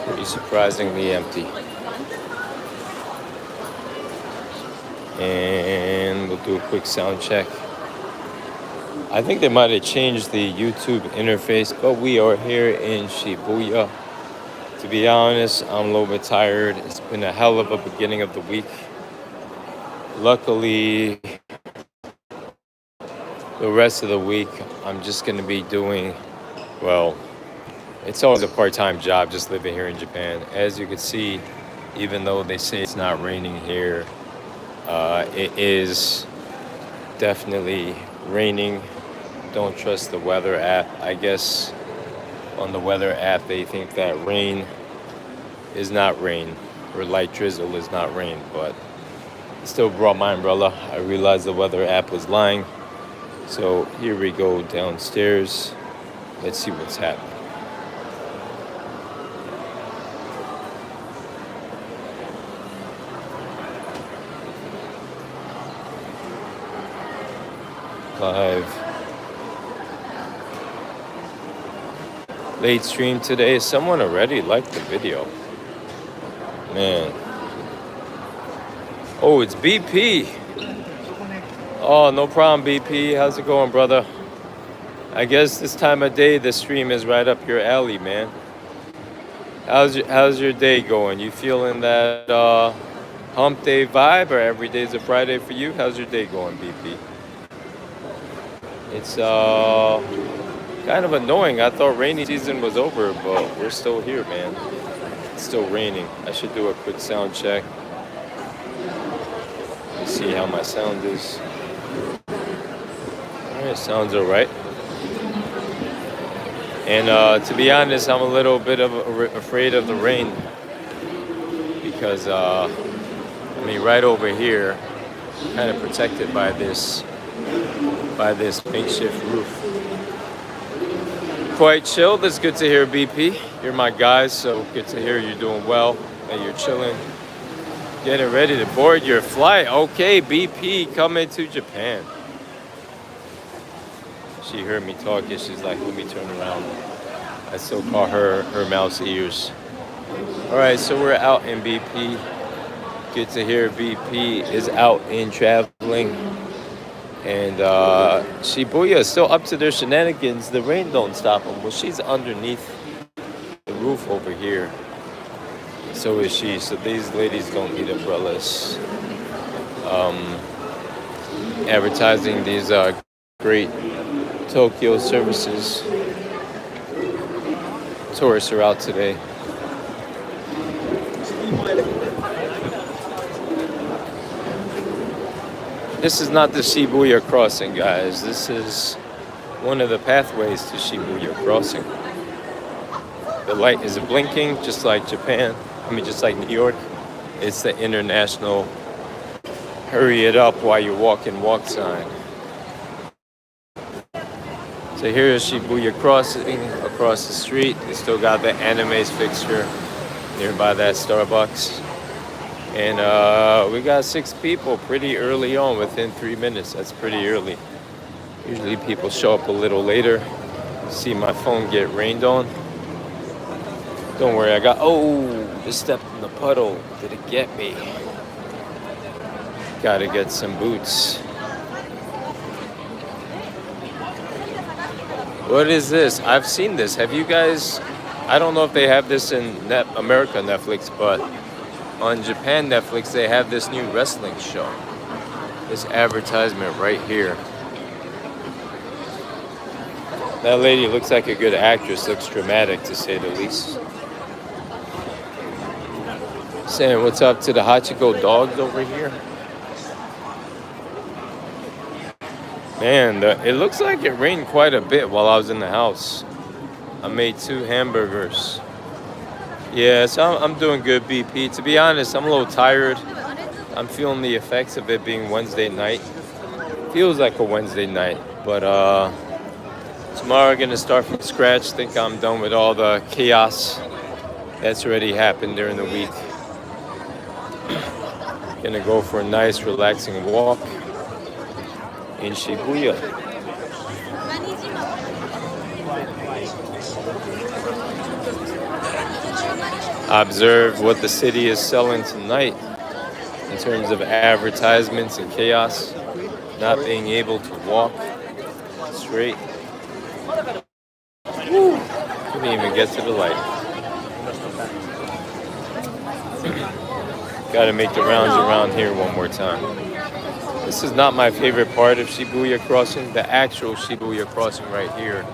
Pretty surprisingly empty. And we'll do a quick sound check. I think they might have changed the YouTube interface, but we are here in Shibuya. To be honest, I'm a little bit tired. It's been a hell of a beginning of the week. Luckily, the rest of the week, I'm just going to be doing, well, it's always a part-time job just living here in Japan. As you can see, even though they say it's not raining here, it is definitely raining. Don't trust the weather app. I guess on the weather app they think that rain is not rain, or light drizzle is not rain, but I still brought my umbrella. I realized the weather app was lying. So here we go downstairs. Let's see what's happening. Live. Late stream today. Someone already liked the video. Man. Oh, it's BP. Oh, no problem, BP. How's it going, brother? I guess this time of day, the stream is right up your alley, man. How's your day going? You feeling that hump day vibe, or every day's a Friday for you? How's your day going, BP? It's kind of annoying. I thought rainy season was over, but we're still here, man. It's still raining. I should do a quick sound check. Let's see how my sound is. Alright, sounds alright. And to be honest, I'm a little bit afraid of the rain because, right over here, kind of protected by this makeshift roof. Quite chilled. It's good to hear, BP. You're my guys, so good to hear you're doing well and you're chilling. Getting ready to board your flight. Okay, BP, coming to Japan. She heard me talking. She's like, let me turn around. I still call her mouse ears. All right, so we're out in BP. Good to hear BP is out and traveling. And Shibuya is still up to their shenanigans. The rain don't stop them. Well, she's underneath the roof over here. So is she. So these ladies don't need umbrellas. Advertising these great Tokyo services. Tourists are out today. This is not the Shibuya crossing, guys. This is one of the pathways to Shibuya crossing. The light is blinking, just like Japan. Just like New York. It's the international hurry it up while you're walking walk sign. So here is Shibuya crossing across the street. They still got the anime's fixture nearby that Starbucks. And we got 6 people pretty early on, within 3 minutes. That's pretty early. Usually people show up a little later. See my phone get rained on. Don't worry, just stepped in the puddle. Did it get me? Gotta get some boots. What is this? I've seen this. Have you guys, I don't know if they have this in America Netflix, but on Japan Netflix, they have this new wrestling show. This advertisement right here. That lady looks like a good actress, looks dramatic to say the least. Saying what's up to the Hachiko dogs over here. Man, it looks like it rained quite a bit while I was in the house. I made 2 hamburgers. Yeah, so I'm doing good, BP. To be honest, I'm a little tired. I'm feeling the effects of it being Wednesday night. Feels like a Wednesday night, but tomorrow I'm gonna start from scratch. Think I'm done with all the chaos that's already happened during the week. Gonna go for a nice, relaxing walk in Shibuya. observe what the city is selling tonight in terms of advertisements and chaos. Not being able to walk straight. Couldn't even get to the light. Got to make the rounds around here one more time. This is not my favorite part of Shibuya Crossing. The actual Shibuya Crossing right here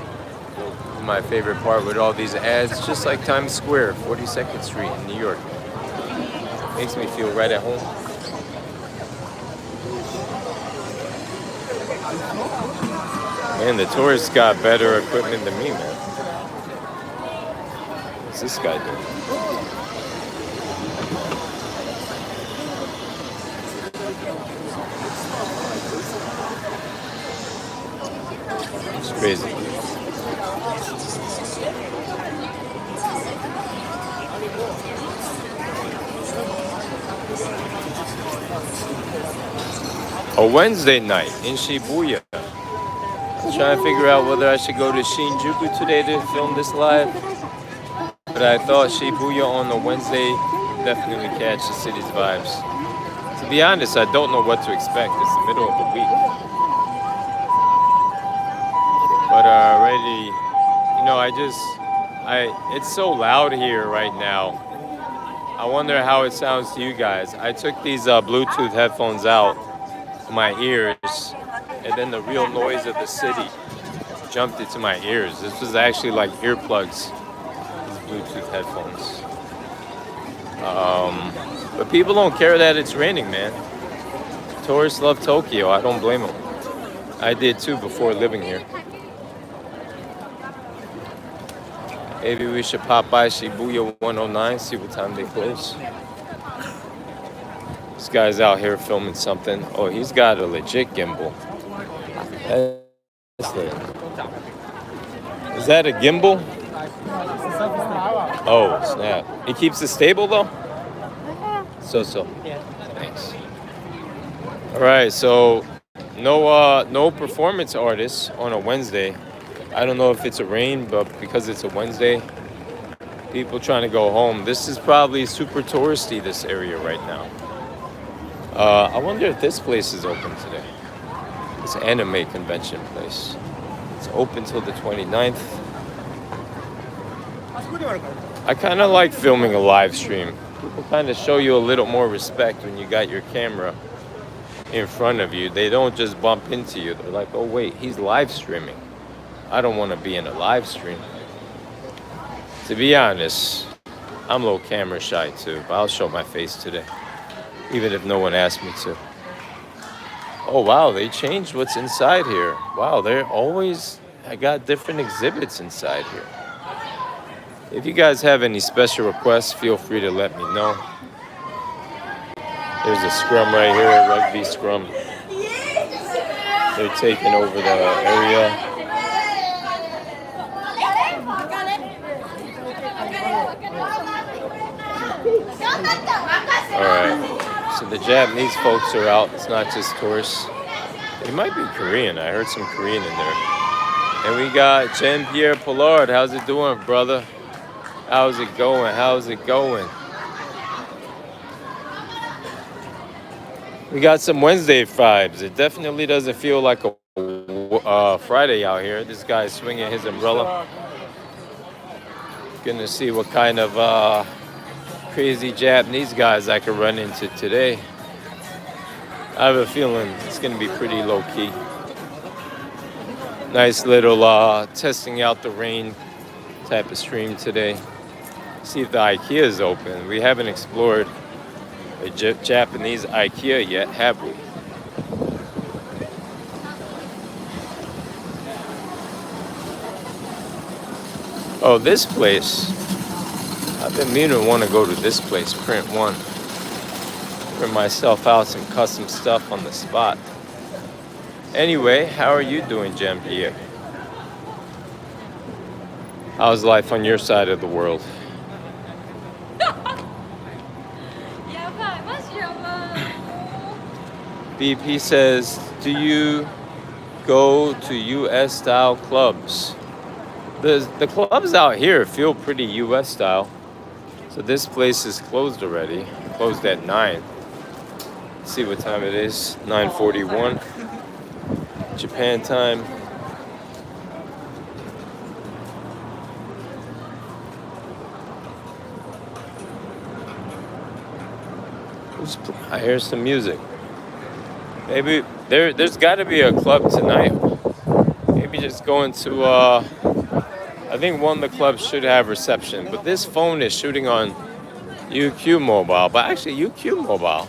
is my favorite part with all these ads, just like Times Square, 42nd Street in New York. Makes me feel right at home. Man, the tourists got better equipment than me, man. What's this guy doing? It's crazy. A Wednesday night in Shibuya. Trying to figure out whether I should go to Shinjuku today to film this live. But I thought Shibuya on a Wednesday definitely catch the city's vibes. To be honest, I don't know what to expect. It's the middle of the week. But already, you know, it's so loud here right now. I wonder how it sounds to you guys. I took these Bluetooth headphones out of my ears, and then the real noise of the city jumped into my ears. This was actually like earplugs, these Bluetooth headphones. But people don't care that it's raining, man. Tourists love Tokyo. I don't blame them. I did too before living here. Maybe we should pop by Shibuya 109, see what time they close. This guy's out here filming something. Oh, he's got a legit gimbal. Is that a gimbal? Oh, snap. It keeps it stable though? So. Thanks. All right, so no performance artists on a Wednesday. I don't know if it's a rain, but because it's a Wednesday, people trying to go home. This is probably super touristy, this area right now. I wonder if this place is open today. It's an anime convention place. It's open till the 29th. I kind of like filming a live stream. People kind of show you a little more respect when you got your camera in front of you. They don't just bump into you. They're like, oh wait, he's live streaming. I don't want to be in a live stream. To be honest, I'm a little camera shy too, but I'll show my face today, even if no one asked me to. Oh wow, they changed what's inside here. Wow, I got different exhibits inside here. If you guys have any special requests, feel free to let me know. There's a scrum right here, a rugby scrum. They're taking over the area. Alright, so the Japanese folks are out. It's not just tourists. They might be Korean. I heard some Korean in there. And we got Jean-Pierre Pollard. How's it doing, brother? How's it going? We got some Wednesday vibes. It definitely doesn't feel like a Friday out here. This guy's swinging his umbrella. Gonna see what kind of crazy Japanese guys I could run into today. I have a feeling it's gonna be pretty low key. Nice little testing out the rain type of stream today. See if the IKEA is open. We haven't explored a Japanese IKEA yet, have we? Oh, this place. I've been meaning to want to go to this place, Print One. Print myself out some custom stuff on the spot. Anyway, how are you doing, Jean-Pierre? How's life on your side of the world? BP says, do you go to US style clubs? The clubs out here feel pretty US style. So this place is closed already. Closed at 9. Let's see what time it is. 9:41. Japan time. I hear some music. Maybe there's got to be a club tonight. Maybe just going to. I think one of the clubs should have reception, but this phone is shooting on UQ mobile. But actually, UQ mobile.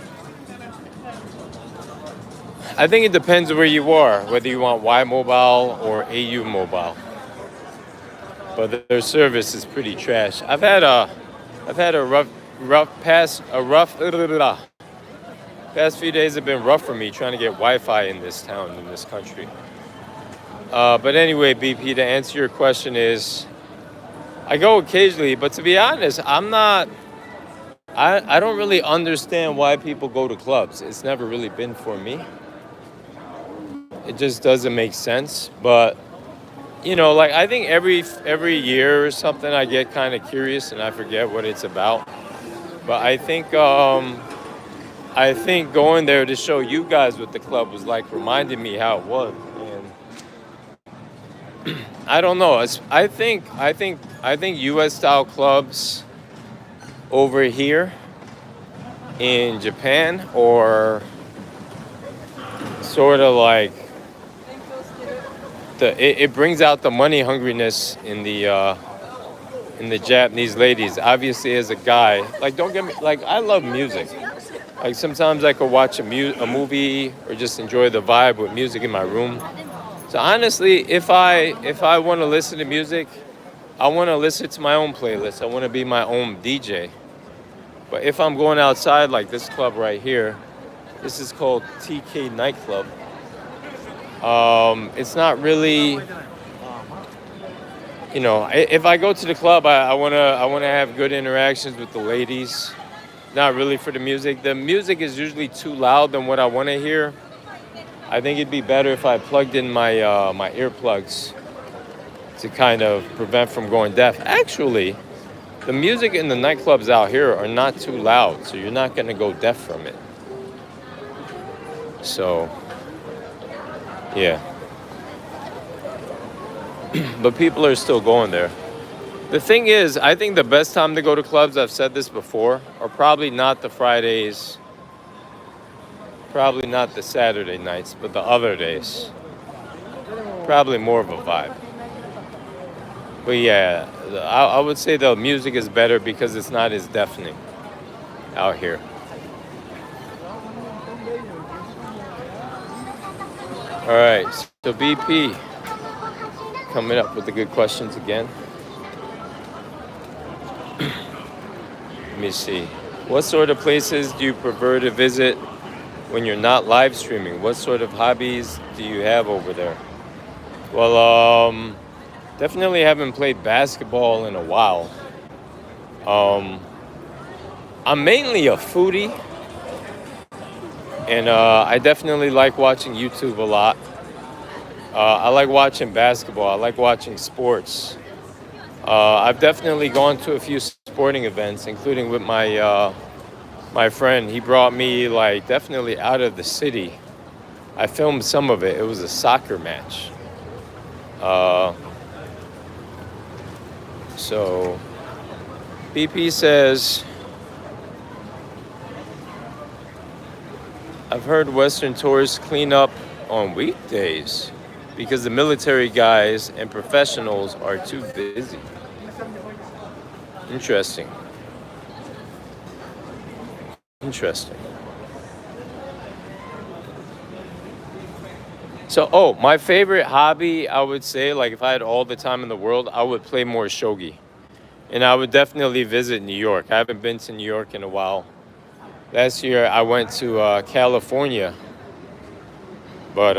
I think it depends where you are, whether you want Y mobile or AU mobile. But their service is pretty trash. I've had a past few days have been rough for me trying to get Wi-Fi in this town, in this country. But anyway, BP, to answer your question is, I go occasionally, but to be honest, I don't really understand why people go to clubs. It's never really been for me. It just doesn't make sense. But, like I think every year or something, I get kind of curious and I forget what it's about. But I think going there to show you guys what the club was like reminded me how it was. And I don't know. I think U.S. style clubs over here in Japan, or sort of like it brings out the money hungriness in the Japanese ladies. Obviously, as a guy, like don't get me, like I love music. Like sometimes I could watch a movie or just enjoy the vibe with music in my room. So honestly, if I want to listen to music, I want to listen to my own playlist. I want to be my own DJ. But if I'm going outside, like this club right here, this is called TK Nightclub. It's not really, if I go to the club, I wanna have good interactions with the ladies. Not really for the music. The music is usually too loud than what I want to hear. I think it'd be better if I plugged in my my earplugs to kind of prevent from going deaf. Actually, the music in the nightclubs out here are not too loud, so you're not going to go deaf from it. So, yeah. But people are still going there. The thing is, I think the best time to go to clubs, I've said this before, are probably not the Fridays, probably not the Saturday nights, but the other days. Probably more of a vibe. But yeah, I would say the music is better because it's not as deafening out here. All right, so BP coming up with the good questions again. Let me see. What sort of places do you prefer to visit when you're not live streaming? What sort of hobbies do you have over there? Well, definitely haven't played basketball in a while. I'm mainly a foodie, and I definitely like watching YouTube a lot. I like watching basketball. I like watching sports. I've definitely gone to a few sporting events, including with my friend. He brought me like definitely out of the city. I filmed some of it. It was a soccer match. So BP says, I've heard Western tourists clean up on weekdays because the military guys and professionals are too busy. Interesting. So, my favorite hobby, I would say, like if I had all the time in the world, I would play more shogi. And I would definitely visit New York. I haven't been to New York in a while. Last year, I went to California. But,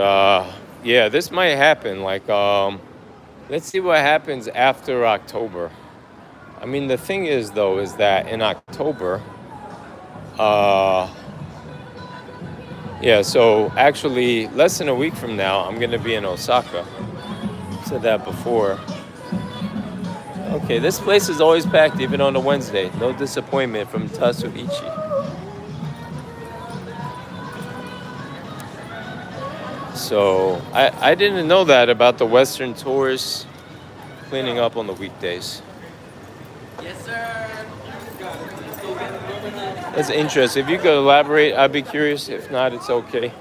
yeah, this might happen. Like, let's see what happens after October. I mean, the thing is, though, is that in October, yeah, so actually less than a week from now, I'm going to be in Osaka. I said that before. Okay, this place is always packed, even on a Wednesday. No disappointment from Tatsuichi. So I didn't know that about the Western tourists cleaning up on the weekdays. Yes, sir. That's interesting. If you could elaborate, I'd be curious. If not, it's okay.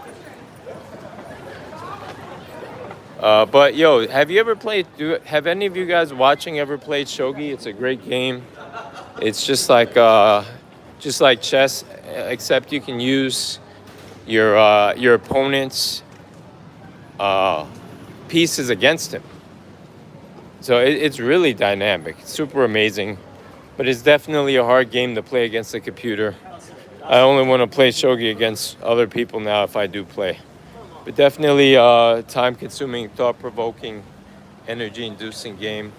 But yo, have you ever played? Have any of you guys watching ever played shogi? It's a great game. It's just like chess, except you can use your opponent's uh, pieces against him. So it's really dynamic. It's super amazing, but it's definitely a hard game to play against the computer. I only want to play shogi against other people now if I do play. But definitely time-consuming, thought-provoking, energy-inducing game.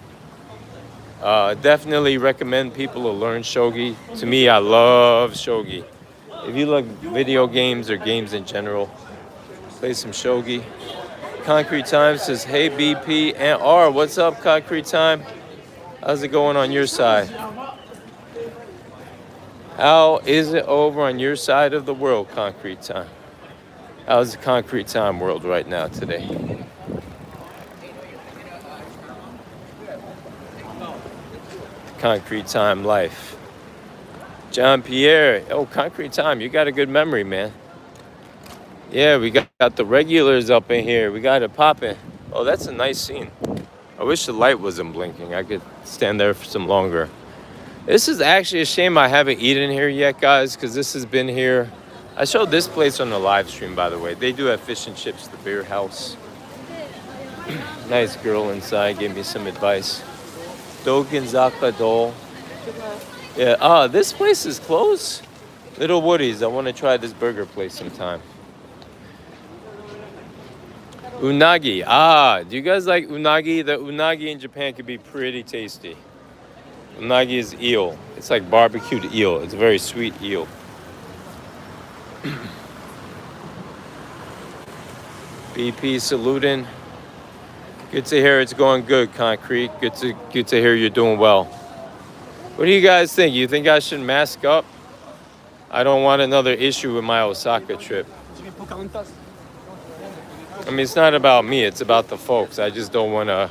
Definitely recommend people to learn shogi. To me, I love shogi. If you like video games or games in general, play some shogi. Concrete Time says, hey BP and R, what's up, Concrete Time? How's it going on your side? How is it over on your side of the world, Concrete Time? How's the Concrete Time world right now today? Concrete Time life. John Pierre, oh, Concrete Time, you got a good memory, man. Yeah, we got the regulars up in here. We got it popping. Oh, that's a nice scene. I wish the light wasn't blinking. I could stand there for some longer. This is actually a shame I haven't eaten here yet, guys, because this has been here. I showed this place on the live stream, by the way. They do have fish and chips, the beer house. Nice girl inside gave me some advice. Doginzaka Dole. Yeah, this place is closed. Little Woody's. I want to try this burger place sometime. Unagi. Do you guys like unagi? The unagi in Japan can be pretty tasty. Unagi is eel. It's like barbecued eel. It's a very sweet eel. BP saluting. Good to hear it's going good, Concrete. Good to hear you're doing well. What do you guys think? You think I should mask up? I don't want another issue with my Osaka trip. I mean, it's not about me. It's about the folks. I just don't want to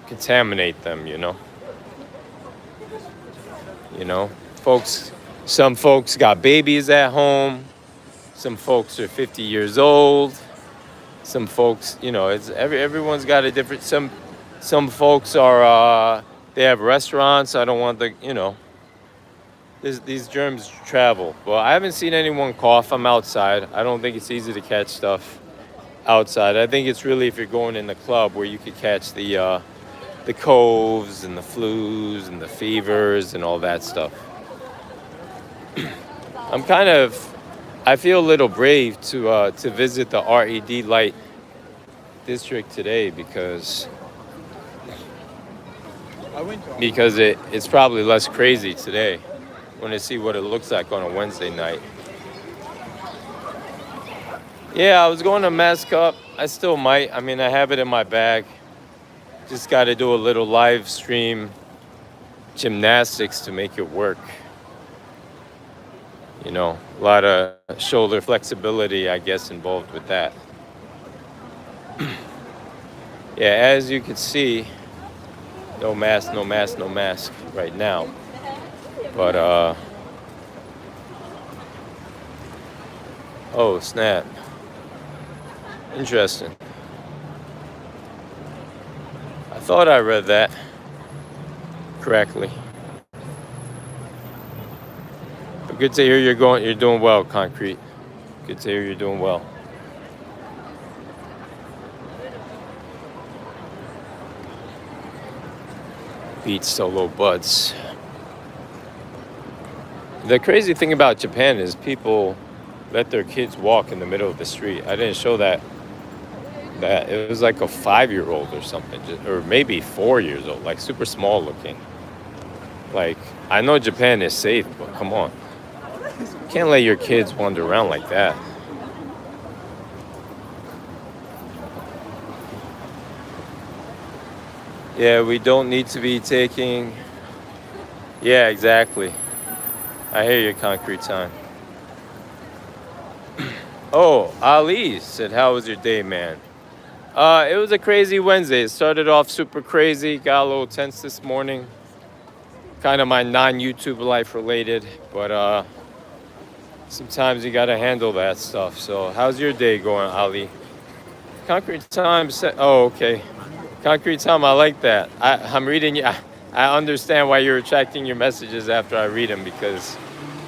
contaminate them, you know? Some folks got babies at home. Some folks are 50 years old. Some folks, it's everyone's got a different. Some folks are they have restaurants. I don't want these germs travel. Well, I haven't seen anyone cough. I'm outside. I don't think it's easy to catch stuff outside. I think it's really if you're going in the club where you could catch the coves and the flus and the fevers and all that stuff. I feel a little brave to visit the RED Light District today because it's probably less crazy today. I want to see what it looks like on a Wednesday night. Yeah, I was going to mask up. I still might. I mean, I have it in my bag. Just got to do a little live stream gymnastics to make it work. A lot of shoulder flexibility, I guess, involved with that. Yeah, as you can see, no mask right now. But, oh, snap. Interesting. I thought I read that correctly. But good to hear you're doing well, Concrete. Good to hear you're doing well. Beat solo buds. The crazy thing about Japan is people let their kids walk in the middle of the street. I didn't show that it was like a 5-year-old or something, or maybe 4 years old, like super small looking. Like, I know Japan is safe, but come on. You can't let your kids wander around like that. Yeah, we don't need to be taking. Yeah, exactly. I hear you, Concrete Time. Oh, Ali said, "How was your day, man?" It was a crazy Wednesday. It started off super crazy. Got a little tense this morning. Kind of my non-YouTube life related, but sometimes you gotta handle that stuff. So, how's your day going, Ali? Concrete Time said, "Oh, okay." Concrete Time, I like that. I'm reading you. I understand why you're retracting your messages after I read them because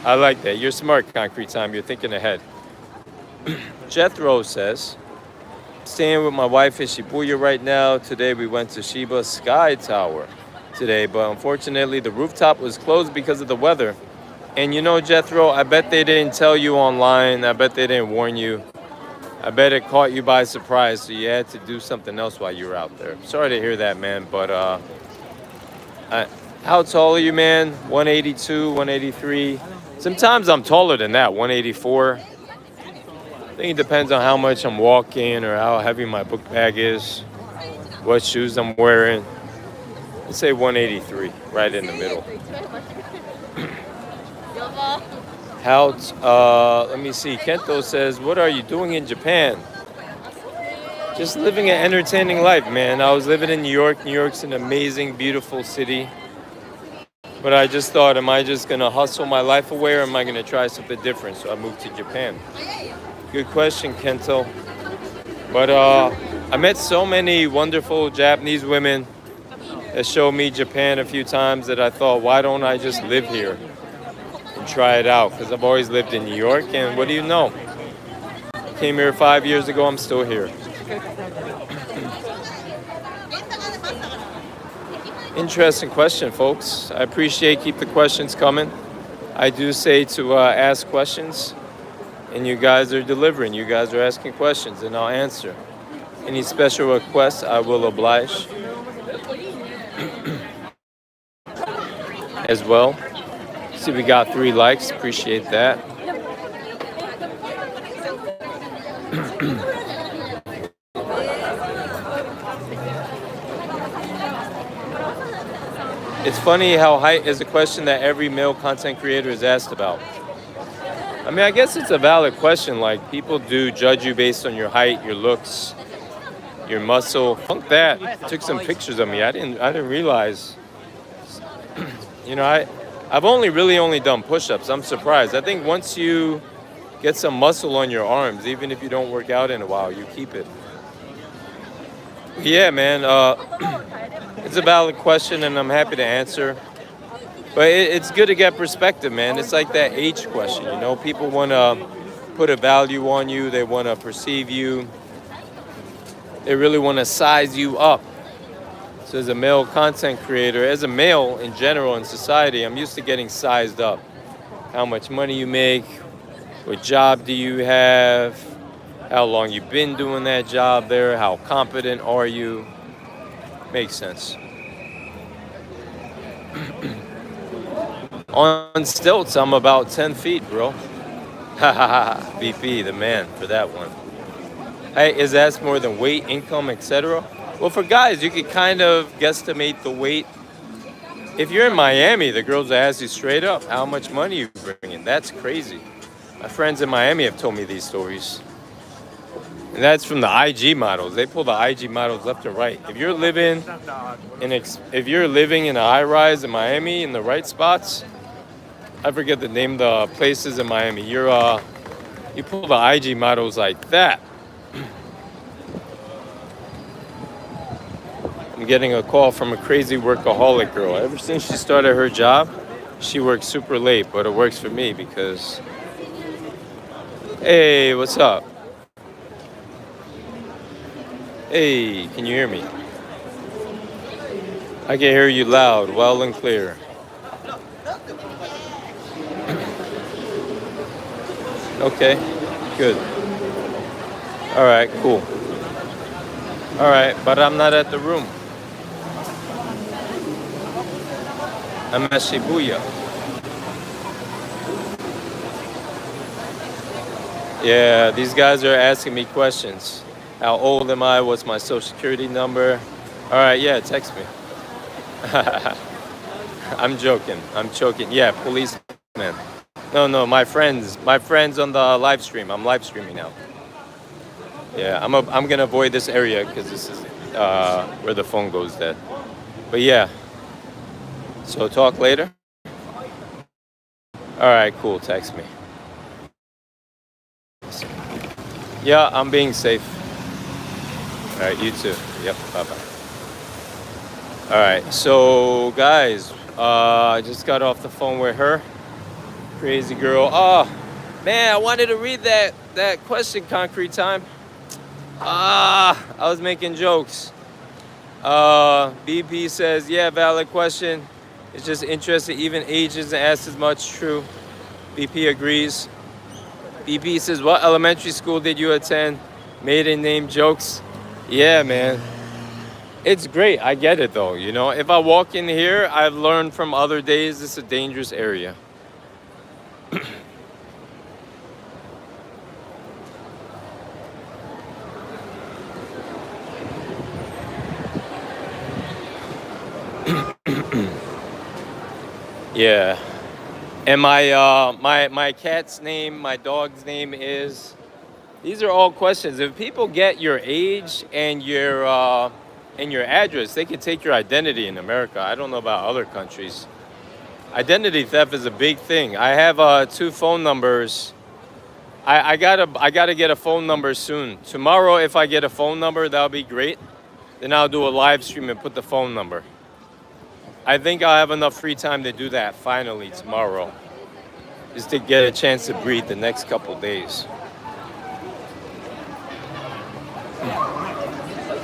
I like that. You're smart, Concrete Time. You're thinking ahead. Jethro says, staying with my wife in Shibuya right now. Today we went to Shiba Sky Tower today, but unfortunately the rooftop was closed because of the weather. And you know, Jethro, I bet they didn't tell you online. I bet they didn't warn you. I bet it caught you by surprise, so you had to do something else while you were out there. Sorry to hear that, man, but I, how tall are you, man? 182, 183. Sometimes I'm taller than that, 184. I think it depends on how much I'm walking or how heavy my book bag is, what shoes I'm wearing. Let's say 183, right in the middle. Let me see. Kento says, what are you doing in Japan? Just living an entertaining life, man. I was living in New York. New York's an amazing, beautiful city. But I just thought, am I just gonna hustle my life away or am I gonna try something different? So I moved to Japan. Good question, Kento. But I met so many wonderful Japanese women that showed me Japan a few times that I thought, why don't I just live here and try it out? Because I've always lived in New York, and what do you know? Came here 5 years ago, I'm still here. Interesting question, folks. I appreciate keep the questions coming. I do say to ask questions, and you guys are delivering. You guys are asking questions, and I'll answer. Any special requests, I will oblige as well. See, we got 3 likes. Appreciate that. It's funny how height is a question that every male content creator is asked about. I mean, I guess it's a valid question. Like, people do judge you based on your height, your looks, your muscle. Funk that. Took some pictures of me. I didn't realize. You know, I've only done push-ups. I'm surprised. I think once you get some muscle on your arms, even if you don't work out in a while, you keep it. Yeah, man. It's a valid question, and I'm happy to answer. But it's good to get perspective, man. It's like that age question, you know. People want to put a value on you. They want to perceive you. They really want to size you up. So as a male content creator, as a male in general in society, I'm used to getting sized up. How much money you make, what job do you have, how long you've been doing that job there, how competent are you. Makes sense. On stilts, I'm about 10 feet, bro. Ha ha ha. BP, the man for that one. Hey, is that more than weight, income, etc.? Well, for guys, you could kind of guesstimate the weight. If you're in Miami, the girls will ask you straight up, how much money you bringing? That's crazy. My friends in Miami have told me these stories. And that's from the IG models. They pull the IG models left and right. If you're living in a high rise in Miami in the right spots, I forget the name of the places in Miami. You pull the IG models like that. I'm getting a call from a crazy workaholic girl. Ever since she started her job, she works super late, but it works for me because, hey, what's up? Hey, can you hear me? I can hear you loud, well and clear. Okay, good. All right, cool. All right, but I'm not at the room. I'm at Shibuya. Yeah, these guys are asking me questions. How old am I? What's my social security number? All right, yeah, text me. I'm joking. I'm joking. Yeah, policeman. No, no, my friends on the live stream. I'm live streaming now. Yeah, I'm gonna avoid this area because this is where the phone goes dead. But yeah, so talk later. All right, cool. Text me. Yeah, I'm being safe. All right, you too. Yep. Bye bye. All right, so guys, I just got off the phone with her. Crazy girl. Oh man, I wanted to read that question. Concrete time. I was making jokes. BP says, yeah, valid question. It's just interesting. Even ages and asked as much. True. BP agrees. BP says, what elementary school did you attend? Maiden name jokes. Yeah, man. It's great. I get it though. You know, if I walk in here, I've learned from other days it's a dangerous area. Yeah. And my cat's name, my dog's name is. These are all questions. If people get your age and your address, they can take your identity in America. I don't know about other countries. Identity theft is a big thing. I have two phone numbers. I gotta get a phone number soon. Tomorrow, if I get a phone number, that'll be great. Then I'll do a live stream and put the phone number. I think I'll have enough free time to do that finally tomorrow, just to get a chance to breathe the next couple days.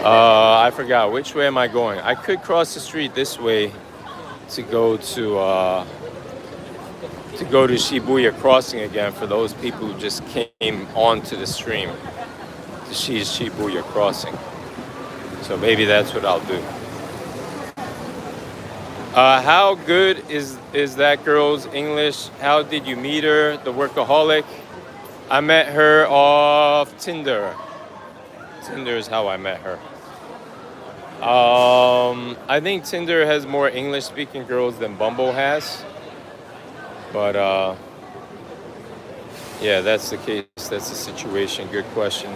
I forgot which way am I going. I could cross the street this way to go to Shibuya Crossing again for those people who just came onto the stream to see Shibuya Crossing. So maybe that's what I'll do. How good is that girl's English? How did you meet her? The workaholic. I met her off Tinder. Tinder is how I met her. I think Tinder has more English-speaking girls than Bumble has. But yeah, that's the case. That's the situation. Good question.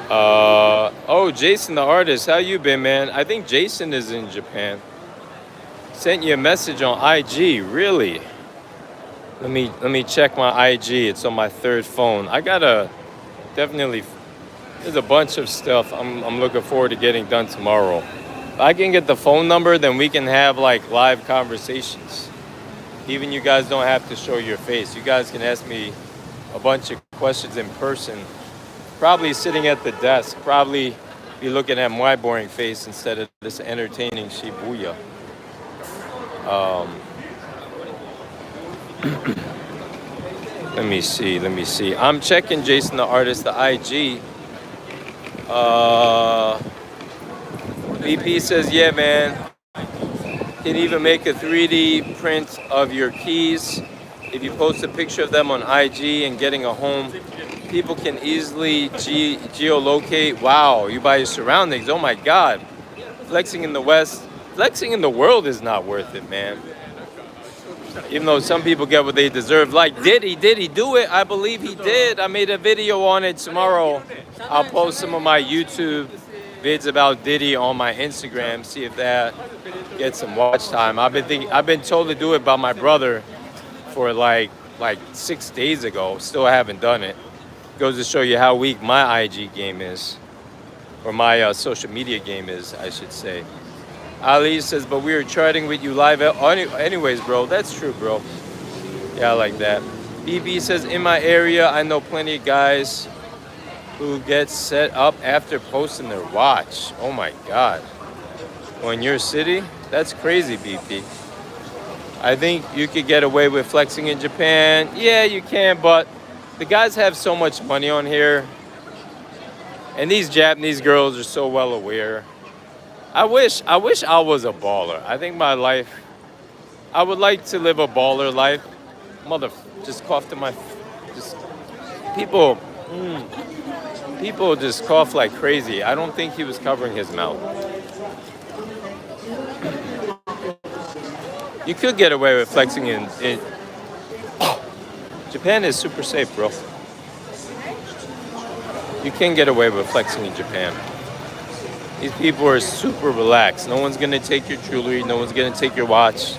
Oh, Jason the artist, how you been, man? I think Jason is in Japan. Sent you a message on IG, really? Let me check my IG. It's on my third phone. I gotta definitely. There's a bunch of stuff I'm looking forward to getting done tomorrow. If I can get the phone number, then we can have like live conversations. Even you guys don't have to show your face. You guys can ask me a bunch of questions in person. Probably sitting at the desk. Probably be looking at my boring face instead of this entertaining Shibuya. Um, let me see. I'm checking Jason the artist, the IG. BP says, yeah, man. Can even make a 3D print of your keys. If you post a picture of them on IG and getting a home, people can easily geolocate. Wow, you buy your surroundings. Oh my God. Flexing in the West. Flexing in the world is not worth it, man. Even though some people get what they deserve. Like did he do it? I believe he did. I made a video on it tomorrow. I'll post some of my YouTube vids about Diddy on my Instagram. See if that gets some watch time. I've been told to do it by my brother for like 6 days ago. Still haven't done it. Goes to show you how weak my IG game is, or my social media game is, I should say. Ali says, but we were charting with you live. Anyways, bro, that's true, bro. Yeah, I like that. BB says, in my area, I know plenty of guys who get set up after posting their watch. Oh my God. Well, in your city? That's crazy, BP. I think you could get away with flexing in Japan. Yeah, you can, but the guys have so much money on here. And these Japanese girls are so well aware. I wish I was a baller. I think my life, I would like to live a baller life. Just coughed in my, just people just cough like crazy. I don't think he was covering his mouth. You could get away with flexing in Japan is super safe, bro. You can get away with flexing in Japan. These people are super relaxed. No one's gonna take your jewelry. No one's gonna take your watch.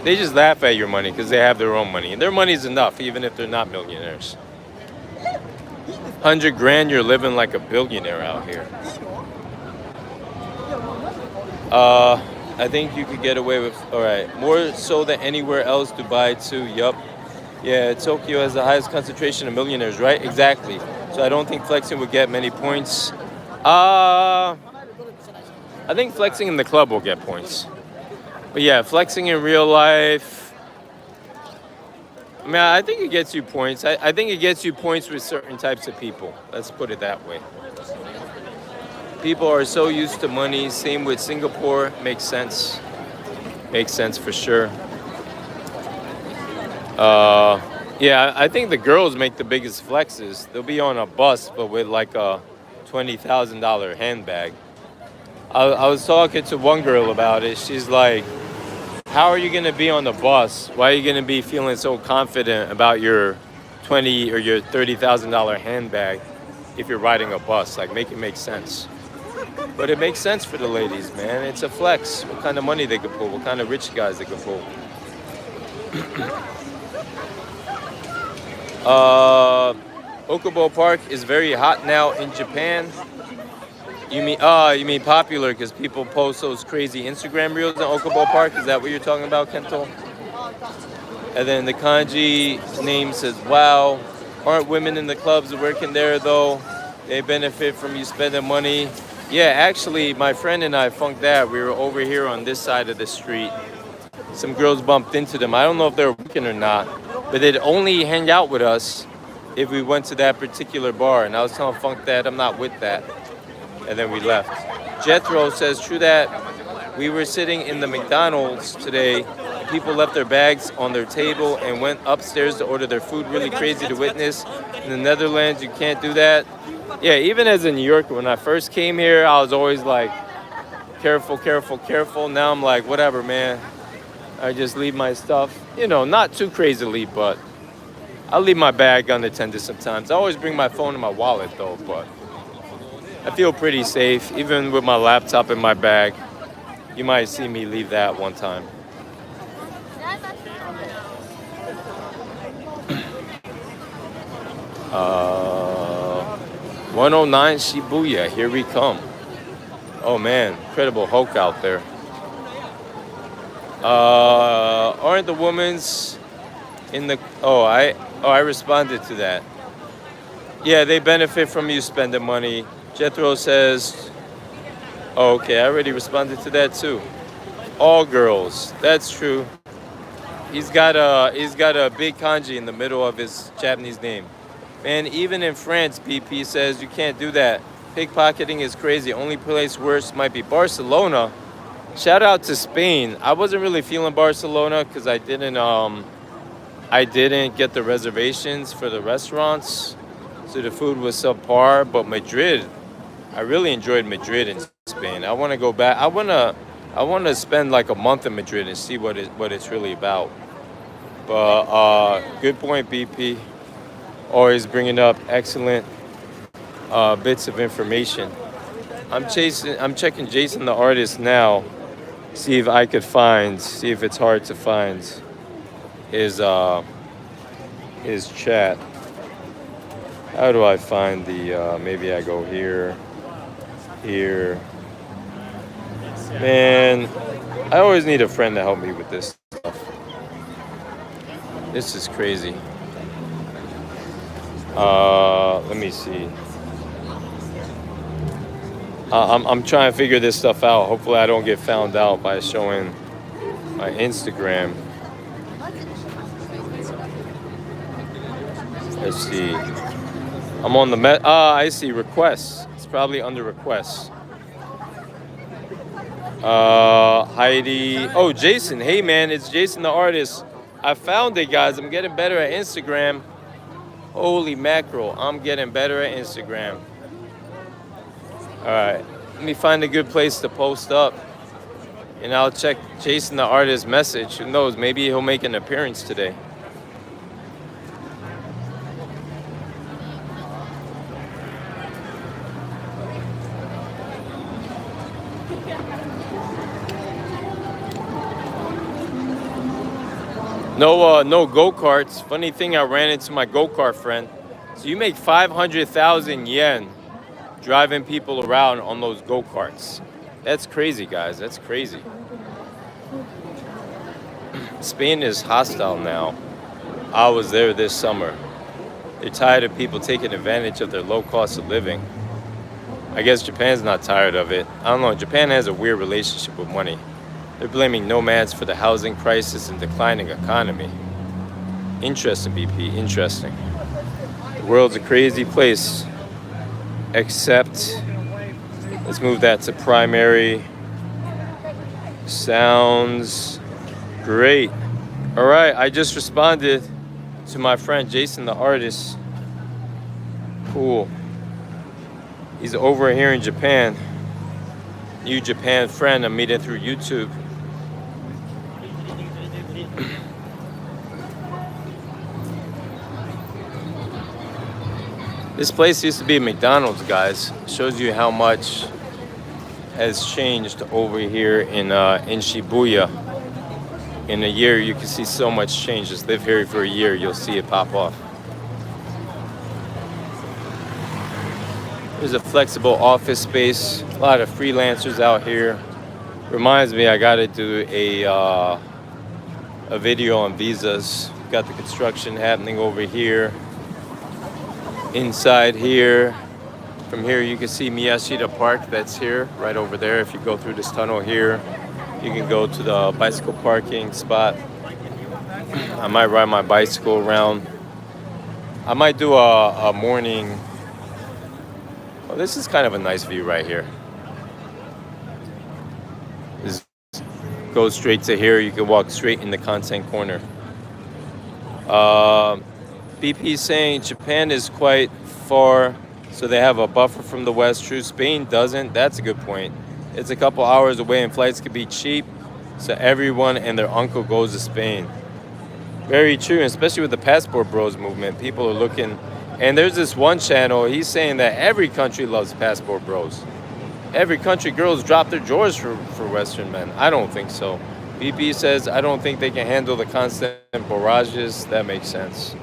They just laugh at your money because they have their own money, and their money's enough, even if they're not millionaires. 100 grand, you're living like a billionaire out here. I think you could get away with. All right, more so than anywhere else. Dubai too. Yup. Yeah, Tokyo has the highest concentration of millionaires, right? Exactly. So I don't think flexing would get many points. I think flexing in the club will get points. But yeah, flexing in real life, I mean, I think it gets you points. I think it gets you points with certain types of people. Let's put it that way. People are so used to money. Same with Singapore. Makes sense. Makes sense for sure. Yeah, I think the girls make the biggest flexes. They'll be on a bus, but with like a $20,000 handbag. I was talking to one girl about it. She's like, how are you going to be on the bus? Why are you going to be feeling so confident about your 20 or your $30,000 handbag if you're riding a bus? Like, make it make sense. But it makes sense for the ladies, man. It's a flex. What kind of money they could pull, what kind of rich guys they could pull. Okubo Park is very hot now in Japan. You mean popular because people post those crazy Instagram reels in Okubo Park? Is that what you're talking about, Kento? And then the kanji name says, wow, aren't women in the clubs working there though? They benefit from you spending money. Yeah, actually, my friend and I funked that. We were over here on this side of the street. Some girls bumped into them. I don't know if they were working or not, but they'd only hang out with us if we went to that particular bar. And I was telling Funk that I'm not with that. And then we left. Jethro says, true that. We were sitting in the McDonald's today. People left their bags on their table and went upstairs to order their food. Really crazy to witness. In the Netherlands, you can't do that. Yeah, even as a New Yorker, when I first came here, I was always like, careful, careful, careful. Now I'm like, whatever, man. I just leave my stuff, you know, not too crazily, but I'll leave my bag unattended sometimes. I always bring my phone and my wallet, though, but I feel pretty safe, even with my laptop in my bag. You might see me leave that one time. 109 Shibuya, here we come. Oh man, Incredible Hulk out there. Aren't the women's in the... I responded to that. Yeah, they benefit from you spending money. Jethro says, oh, okay, I already responded to that too. All girls, that's true. He's got a big kanji in the middle of his Japanese name. Man, even in France, BP says you can't do that. Pickpocketing is crazy. Only place worse might be Barcelona. Shout out to Spain. I wasn't really feeling Barcelona because I didn't get the reservations for the restaurants, so the food was subpar. But Madrid, I really enjoyed Madrid in Spain. I want to go back. I want to spend like a month in Madrid and see what it's really about. But good point, BP. Always bringing up excellent bits of information. I'm checking Jason the artist now. See if it's hard to find his chat. How do I find the, maybe I go here. Man, I always need a friend to help me with this stuff. This is crazy. Let me see. I'm trying to figure this stuff out. Hopefully I don't get found out by showing my Instagram. Let's see. I'm on the I see requests. It's probably under requests. Heidi. Oh, Jason. Hey man, it's Jason the artist. I found it, guys. I'm getting better at Instagram. Holy mackerel, I'm getting better at Instagram. All right, let me find a good place to post up. And I'll check Jason the artist's message. Who knows? Maybe he'll make an appearance today. No go-karts. Funny thing, I ran into my go-kart friend. So you make 500,000 yen driving people around on those go-karts. That's crazy, guys. That's crazy. Spain is hostile now. I was there this summer. They're tired of people taking advantage of their low cost of living. I guess Japan's not tired of it. I don't know. Japan has a weird relationship with money. They're blaming nomads for the housing crisis and declining economy. Interesting, BP. Interesting. The world's a crazy place. Except, let's move that to primary. Sounds great. All right, I just responded to my friend Jason, the artist. Cool. He's over here in Japan. New Japan friend I'm meeting through YouTube. This place used to be a McDonald's, guys. Shows you how much has changed over here in Shibuya. In a year, you can see so much change. Just live here for a year, you'll see it pop off. There's a flexible office space. A lot of freelancers out here. Reminds me, I gotta do a video on visas. Got the construction happening over here. Inside here, from here you can see Miyashita Park. That's here, right over there. If you go through this tunnel here, you can go to the bicycle parking spot. I might ride my bicycle around. I might do a morning. Oh, this is kind of a nice view right here. This goes straight to here. You can walk straight in the content corner. BP saying Japan is quite far, so they have a buffer from the west. True, Spain doesn't. That's a good point. It's a couple hours away and flights could be cheap, so everyone and their uncle goes to Spain. Very true, especially with the Passport Bros movement. People are looking, and there's this one channel, he's saying that every country loves Passport Bros. Every country, girls drop their drawers for Western men. I don't think so. BP says, I don't think they can handle the constant barrages. That makes sense.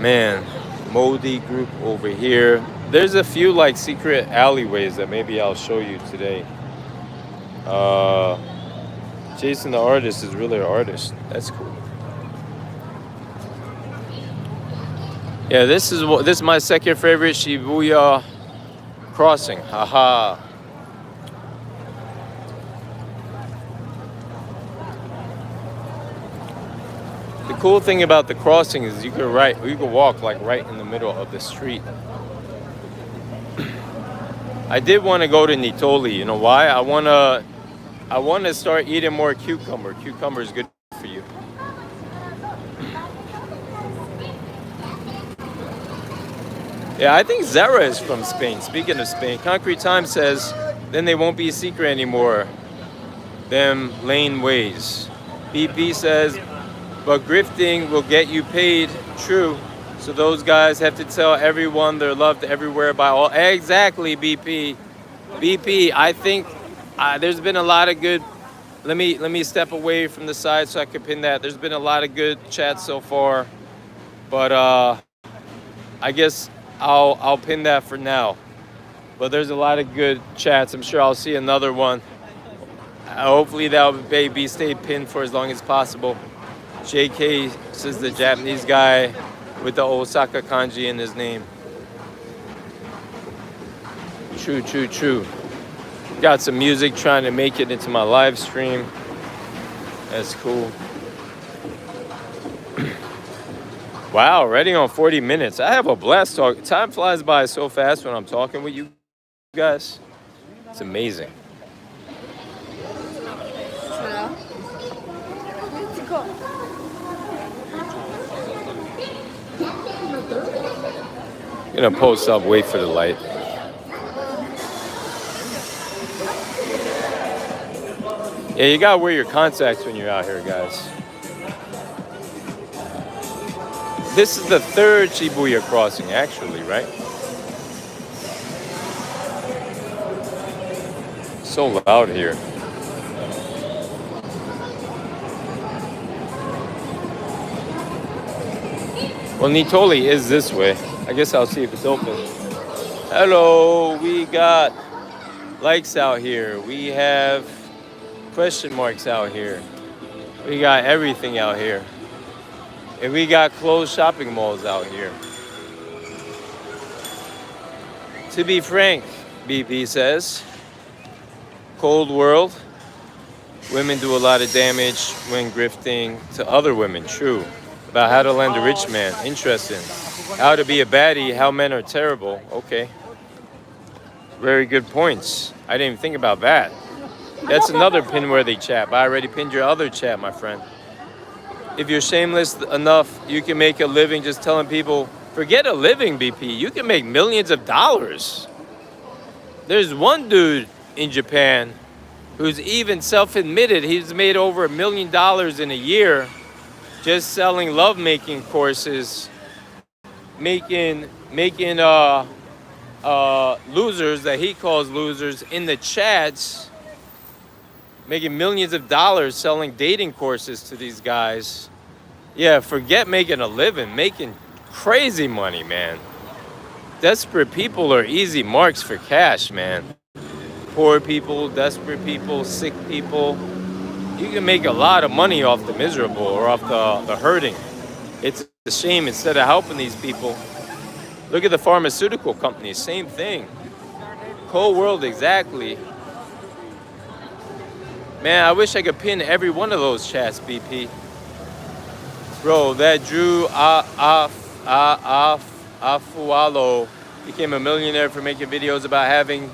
Man, Modi group over here. There's a few like secret alleyways that maybe I'll show you today. Jason the artist is really an artist. That's cool. Yeah, this is my second favorite Shibuya crossing. Haha. The cool thing about the crossing is you can walk like right in the middle of the street. I did want to go to Nitoli. You know why? I want to start eating more cucumber. Cucumber is good for you. Yeah, I think Zara is from Spain. Speaking of Spain, Concrete Time says, then they won't be a secret anymore. Them lane ways. BP says, but grifting will get you paid. True. So those guys have to tell everyone they're loved everywhere by all. Exactly, BP. BP, I think there's been a lot of good. Let me step away from the side so I can pin that. There's been a lot of good chats so far, but I guess I'll pin that for now. But there's a lot of good chats. I'm sure I'll see another one. Hopefully that'll be stay pinned for as long as possible. JK says the Japanese guy with the Osaka kanji in his name. True, true, true. Got some music trying to make it into my live stream. That's cool. Wow, already on 40 minutes. I have a blast talking. Time flies by so fast when I'm talking with you guys. It's amazing. Gonna post up, wait for the light. Yeah, you gotta wear your contacts when you're out here, guys. This is the third Shibuya crossing, actually, right? So loud here. Well, Nitoli is this way. I guess I'll see if it's open. Hello, we got likes out here. We have question marks out here. We got everything out here. And we got closed shopping malls out here. To be frank, BP says, cold world, women do a lot of damage when grifting to other women. True. About how to land a rich man. Interesting. How to be a baddie, how men are terrible. Okay. Very good points. I didn't even think about that. That's another pin-worthy chat. I already pinned your other chat, my friend. If you're shameless enough, you can make a living just telling people, forget a living, BP. You can make millions of dollars. There's one dude in Japan who's even self-admitted he's made over $1 million in a year just selling lovemaking courses, making losers that he calls losers in the chats, making millions of dollars selling dating courses to these guys. Yeah, forget making a living, making crazy money, man. Desperate people are easy marks for cash, man. Poor people, desperate people, sick people. You can make a lot of money off the miserable or off the hurting. It's a shame instead of helping these people. Look at the pharmaceutical companies, same thing. Cold world, exactly. Man, I wish I could pin every one of those chats, BP. Bro, that Drew Afualo became a millionaire for making videos about having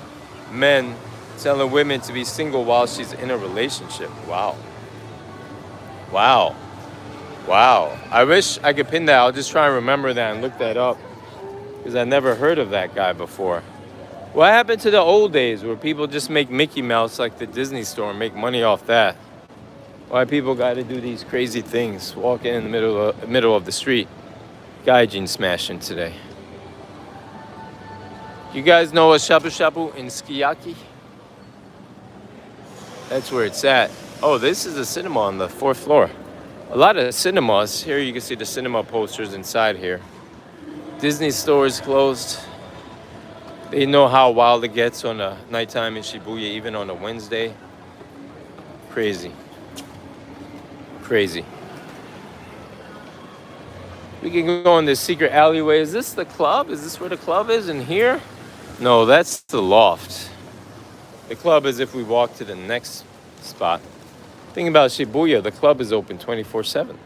men telling women to be single while she's in a relationship. Wow. Wow. Wow. I wish I could pin that. I'll just try and remember that and look that up, because I never heard of that guy before. What happened to the old days where people just make Mickey Mouse like the Disney store and make money off that? Why people got to do these crazy things, walking in the middle of the street? Gaijin smashing today. You guys know a shabu shabu in Skiyaki? That's where it's at. Oh, this is a cinema on the 4th floor. A lot of cinemas. Here you can see the cinema posters inside here. Disney store is closed. They know how wild it gets on a nighttime in Shibuya, even on a Wednesday. Crazy. Crazy. We can go in this secret alleyway. Is this the club? Is this where the club is in here? No, that's the loft. The club is if we walk to the next spot. Thing about Shibuya, the club is open 24/7.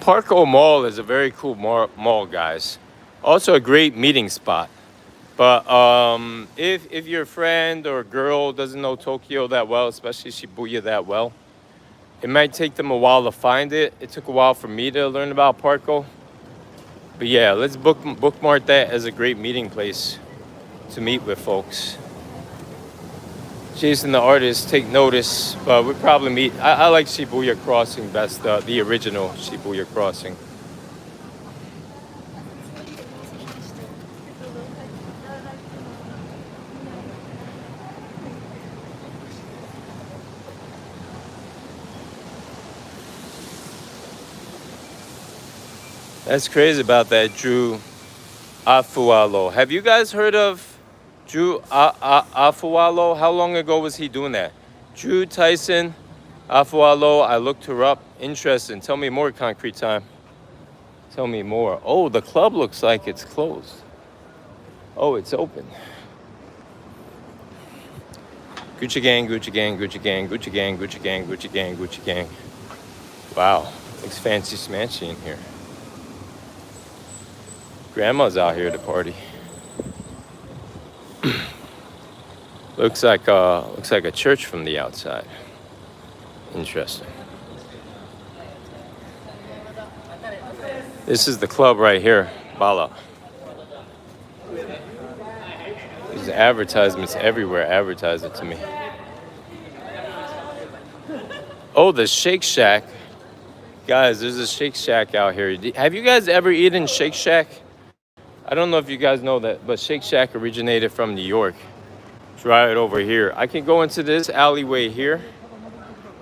Parko Mall is a very cool mall, guys. Also a great meeting spot. But if your friend or girl doesn't know Tokyo that well, especially Shibuya that well, it might take them a while to find it. It took a while for me to learn about Parko. But yeah, let's bookmark that as a great meeting place to meet with folks. Jason the artist, take notice, but we probably meet. I like Shibuya Crossing best, the original Shibuya Crossing. That's crazy about that Drew Afualo. Have you guys heard of Drew Afualo? How long ago was he doing that? Drew Tyson Afualo. I looked her up. Interesting. Tell me more, Concrete Time. Tell me more. Oh, the club looks like it's closed. Oh, it's open. Gucci gang, Gucci gang, Gucci gang, Gucci gang, Gucci gang, Gucci gang, Gucci gang. Wow, looks fancy smancy in here. Grandma's out here to party. Looks like a church from the outside. Interesting. This is the club right here, Bala. There's advertisements everywhere. Advertise it to me. Oh, the Shake Shack. Guys, there's a Shake Shack out here. Have you guys ever eaten Shake Shack? I don't know if you guys know that, but Shake Shack originated from New York. It's right over here. I can go into this alleyway here,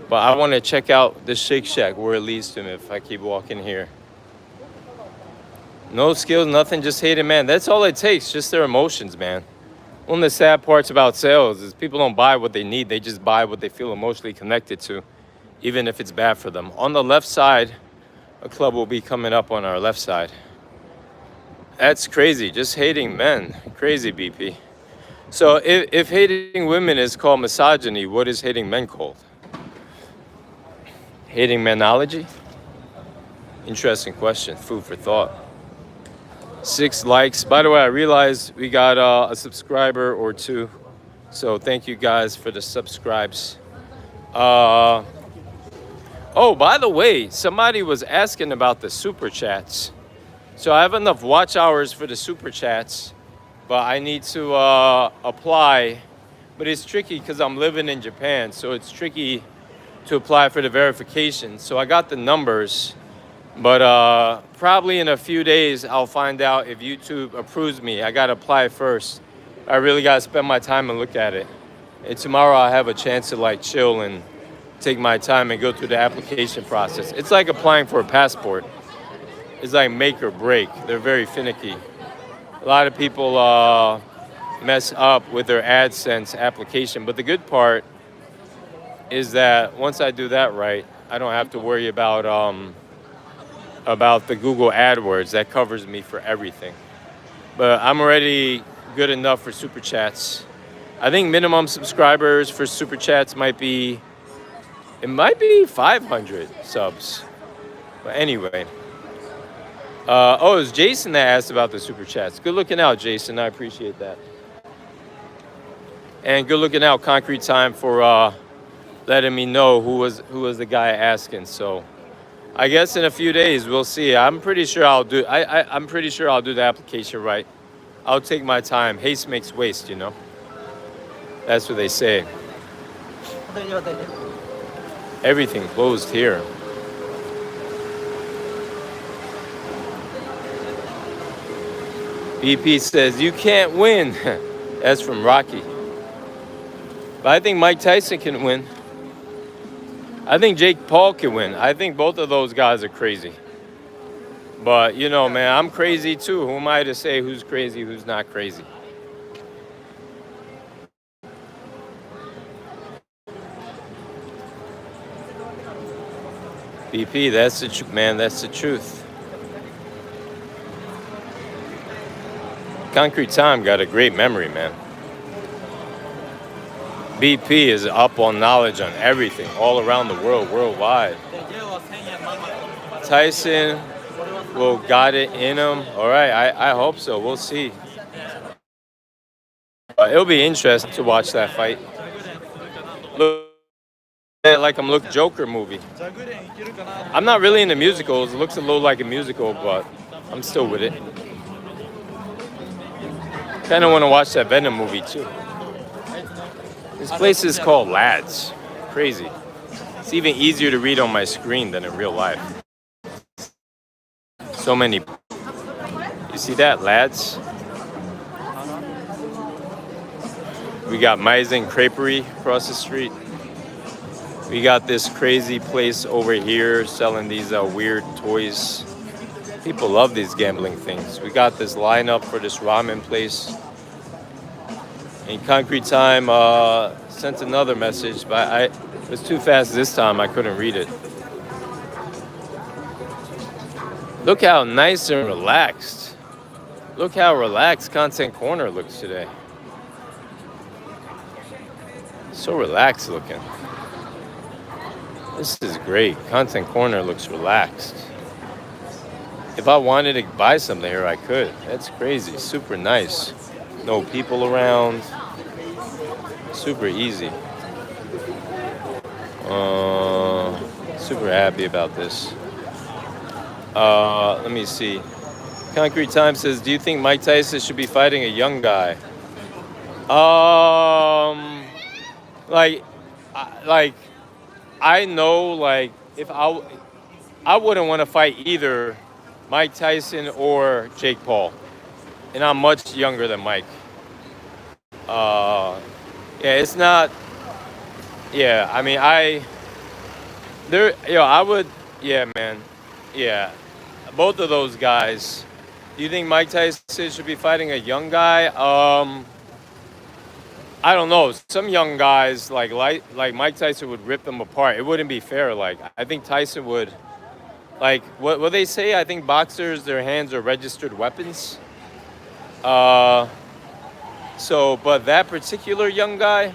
but I want to check out the Shake Shack where it leads to me if I keep walking here. No skills, nothing, just hating, man. That's all it takes, just their emotions, man. One of the sad parts about sales is people don't buy what they need. They just buy what they feel emotionally connected to, even if it's bad for them. On the left side, a club will be coming up on our left side. That's crazy, just hating men. Crazy, BP. So if hating women is called misogyny, what is hating men called? Hating menology? Interesting question, food for thought. 6 likes. By the way, I realized we got a subscriber or 2. So thank you guys for the subscribes. Oh, by the way, somebody was asking about the super chats. So I have enough watch hours for the super chats, but I need to apply. But it's tricky because I'm living in Japan, so it's tricky to apply for the verification. So I got the numbers, but probably in a few days I'll find out if YouTube approves me. I gotta apply first. I really gotta spend my time and look at it. And tomorrow I'll have a chance to like chill and take my time and go through the application process. It's like applying for a passport. It's like make or break. They're very finicky. A lot of people mess up with their AdSense application, but the good part is that once I do that right, I don't have to worry about the Google AdWords. That covers me for everything. But I'm already good enough for super chats. I think minimum subscribers for super chats might be 500 subs. But anyway. It was Jason that asked about the super chats. Good looking out, Jason. I appreciate that. And good looking out, Concrete Time, for letting me know who was the guy asking. So I guess in a few days we'll see. I'm pretty sure I'll do the application right. I'll take my time. Haste makes waste, you know. That's what they say. Everything closed here. BP says, you can't win. That's from Rocky. But I think Mike Tyson can win. I think Jake Paul can win. I think both of those guys are crazy. But, you know, man, I'm crazy too. Who am I to say who's crazy, who's not crazy? BP, that's the truth, man. That's the truth. Concrete Time got a great memory, man. BP is up on knowledge on everything, all around the world, worldwide. Tyson will got it in him. All right, I hope so. We'll see. It'll be interesting to watch that fight. Look like I'm looking Joker movie. I'm not really into musicals. It looks a little like a musical, but I'm still with it. Kind of want to watch that Venom movie too. This place is called Lads. Crazy. It's even easier to read on my screen than in real life. So many. You see that, Lads? We got Maizen Creperie across the street. We got this crazy place over here selling these weird toys. People love these gambling things. We got this lineup for this ramen place. And Concrete Time sent another message, but it was too fast this time. I couldn't read it. Look how nice and relaxed. Look how relaxed Content Corner looks today. So relaxed looking. This is great. Content Corner looks relaxed. If I wanted to buy something here, I could. That's crazy. Super nice. No people around. Super easy. Super happy about this. Let me see. Concrete Time says, "Do you think Mike Tyson should be fighting a young guy?" Um, like, like I know, like if I wouldn't want to fight either Mike Tyson or Jake Paul, and I'm much younger than Mike. Uh, yeah, it's not. Yeah, I mean, I would. Yeah, man. Yeah, both of those guys. Do you think Mike Tyson should be fighting a young guy? I don't know. Some young guys like Mike Tyson would rip them apart. It wouldn't be fair. Like I think Tyson would. Like what they say. I think boxers, their hands are registered weapons. Uh, but that particular young guy,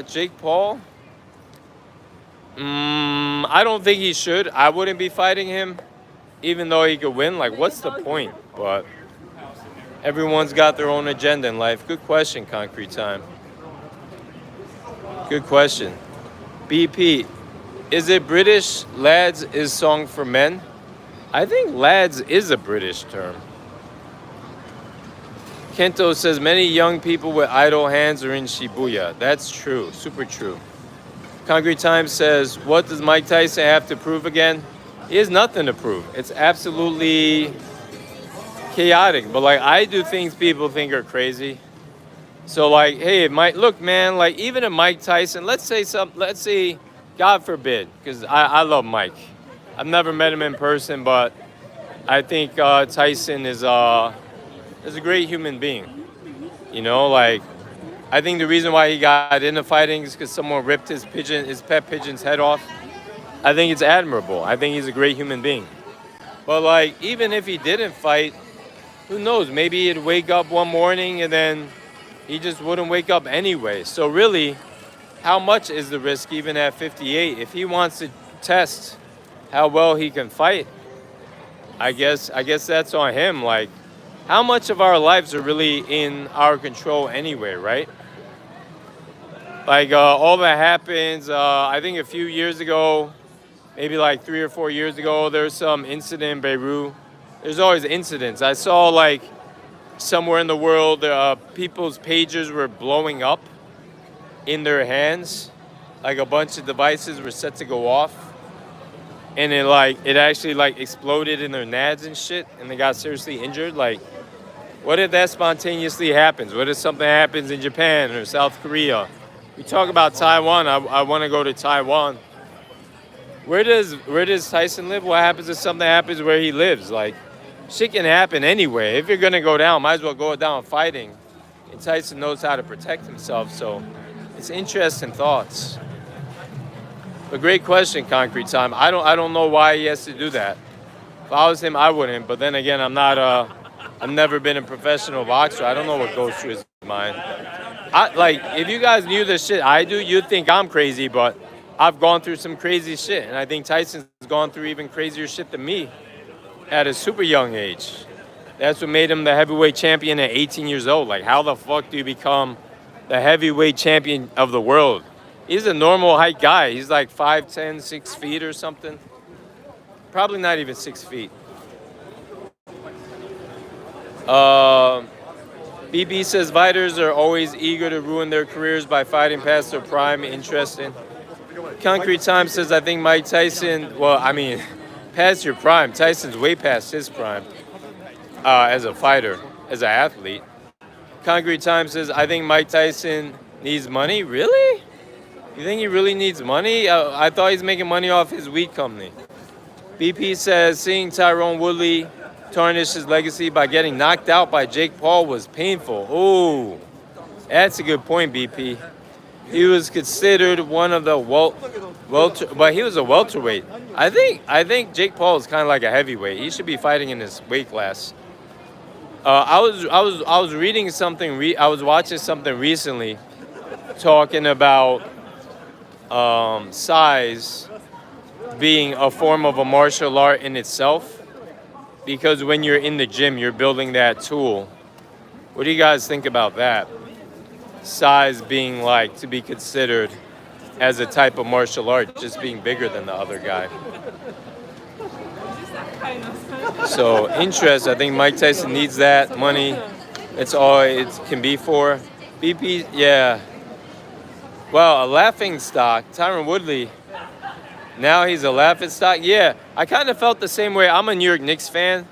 Jake Paul. I don't think he should. I wouldn't be fighting him, even though he could win. Like, what's the point? But everyone's got their own agenda in life. Good question, Concrete Time. Good question. BP, is it British lads is song for men? I think lads is a British term. Kento says many young people with idle hands are in Shibuya. That's true. Super true. Concrete Time says, what does Mike Tyson have to prove again? He has nothing to prove. It's absolutely chaotic. But like I do things people think are crazy. So like, hey, look, man, like even if Mike Tyson, let's say, God forbid, because I love Mike. I've never met him in person, but I think Tyson is a great human being. You know, like I think the reason why he got into fighting is because someone ripped his pet pigeon's head off. I think it's admirable. I think he's a great human being. But like, even if he didn't fight, who knows? Maybe he'd wake up one morning and then he just wouldn't wake up anyway. So really, how much is the risk even at 58? If he wants to test how well he can fight, I guess that's on him. Like, how much of our lives are really in our control anyway, right? Like all that happens, I think a few years ago, maybe like 3 or 4 years ago, there was some incident in Beirut. There's always incidents. I saw like somewhere in the world, people's pagers were blowing up in their hands. Like a bunch of devices were set to go off. And it actually like exploded in their nads and shit. And they got seriously injured. Like, what if that spontaneously happens? What if something happens in Japan or South Korea? We talk about Taiwan. I want to go to Taiwan. Where does Tyson live? What happens if something happens where he lives? Like, shit can happen anyway. If you're gonna go down, might as well go down fighting. And Tyson knows how to protect himself. So, it's interesting thoughts. A great question, Concrete Time. I don't know why he has to do that. If I was him, I wouldn't. But then again, I've never been a professional boxer. I don't know what goes through his mind. If you guys knew the shit I do, you'd think I'm crazy, but I've gone through some crazy shit. And I think Tyson's gone through even crazier shit than me at a super young age. That's what made him the heavyweight champion at 18 years old. Like, how the fuck do you become the heavyweight champion of the world? He's a normal height guy. He's like 5'10", 6 feet or something. Probably not even 6 feet. BB says fighters are always eager to ruin their careers by fighting past their prime. Interesting. Concrete Time says, I think Mike Tyson, well, I mean, past your prime. Tyson's way past his prime as a fighter, as an athlete. Concrete Time says, I think Mike Tyson needs money. Really? You think he really needs money? I thought he's making money off his weed company. BP says, seeing Tyrone Woodley tarnish his legacy by getting knocked out by Jake Paul was painful. Ooh, that's a good point, BP. He was considered one of the but he was a welterweight. I think Jake Paul is kind of like a heavyweight. He should be fighting in his weight class. I was reading something. I was watching something recently, talking about size being a form of a martial art in itself. Because when you're in the gym, you're building that tool. What do you guys think about that? size being like to be considered as a type of martial art, just being bigger than the other guy. So interest, I think Mike Tyson needs that money. It's all it can be for. BP, yeah. Well, a laughing stock, Tyron Woodley. Now he's a laughing stock. Yeah, I kind of felt the same way. I'm a New York Knicks fan,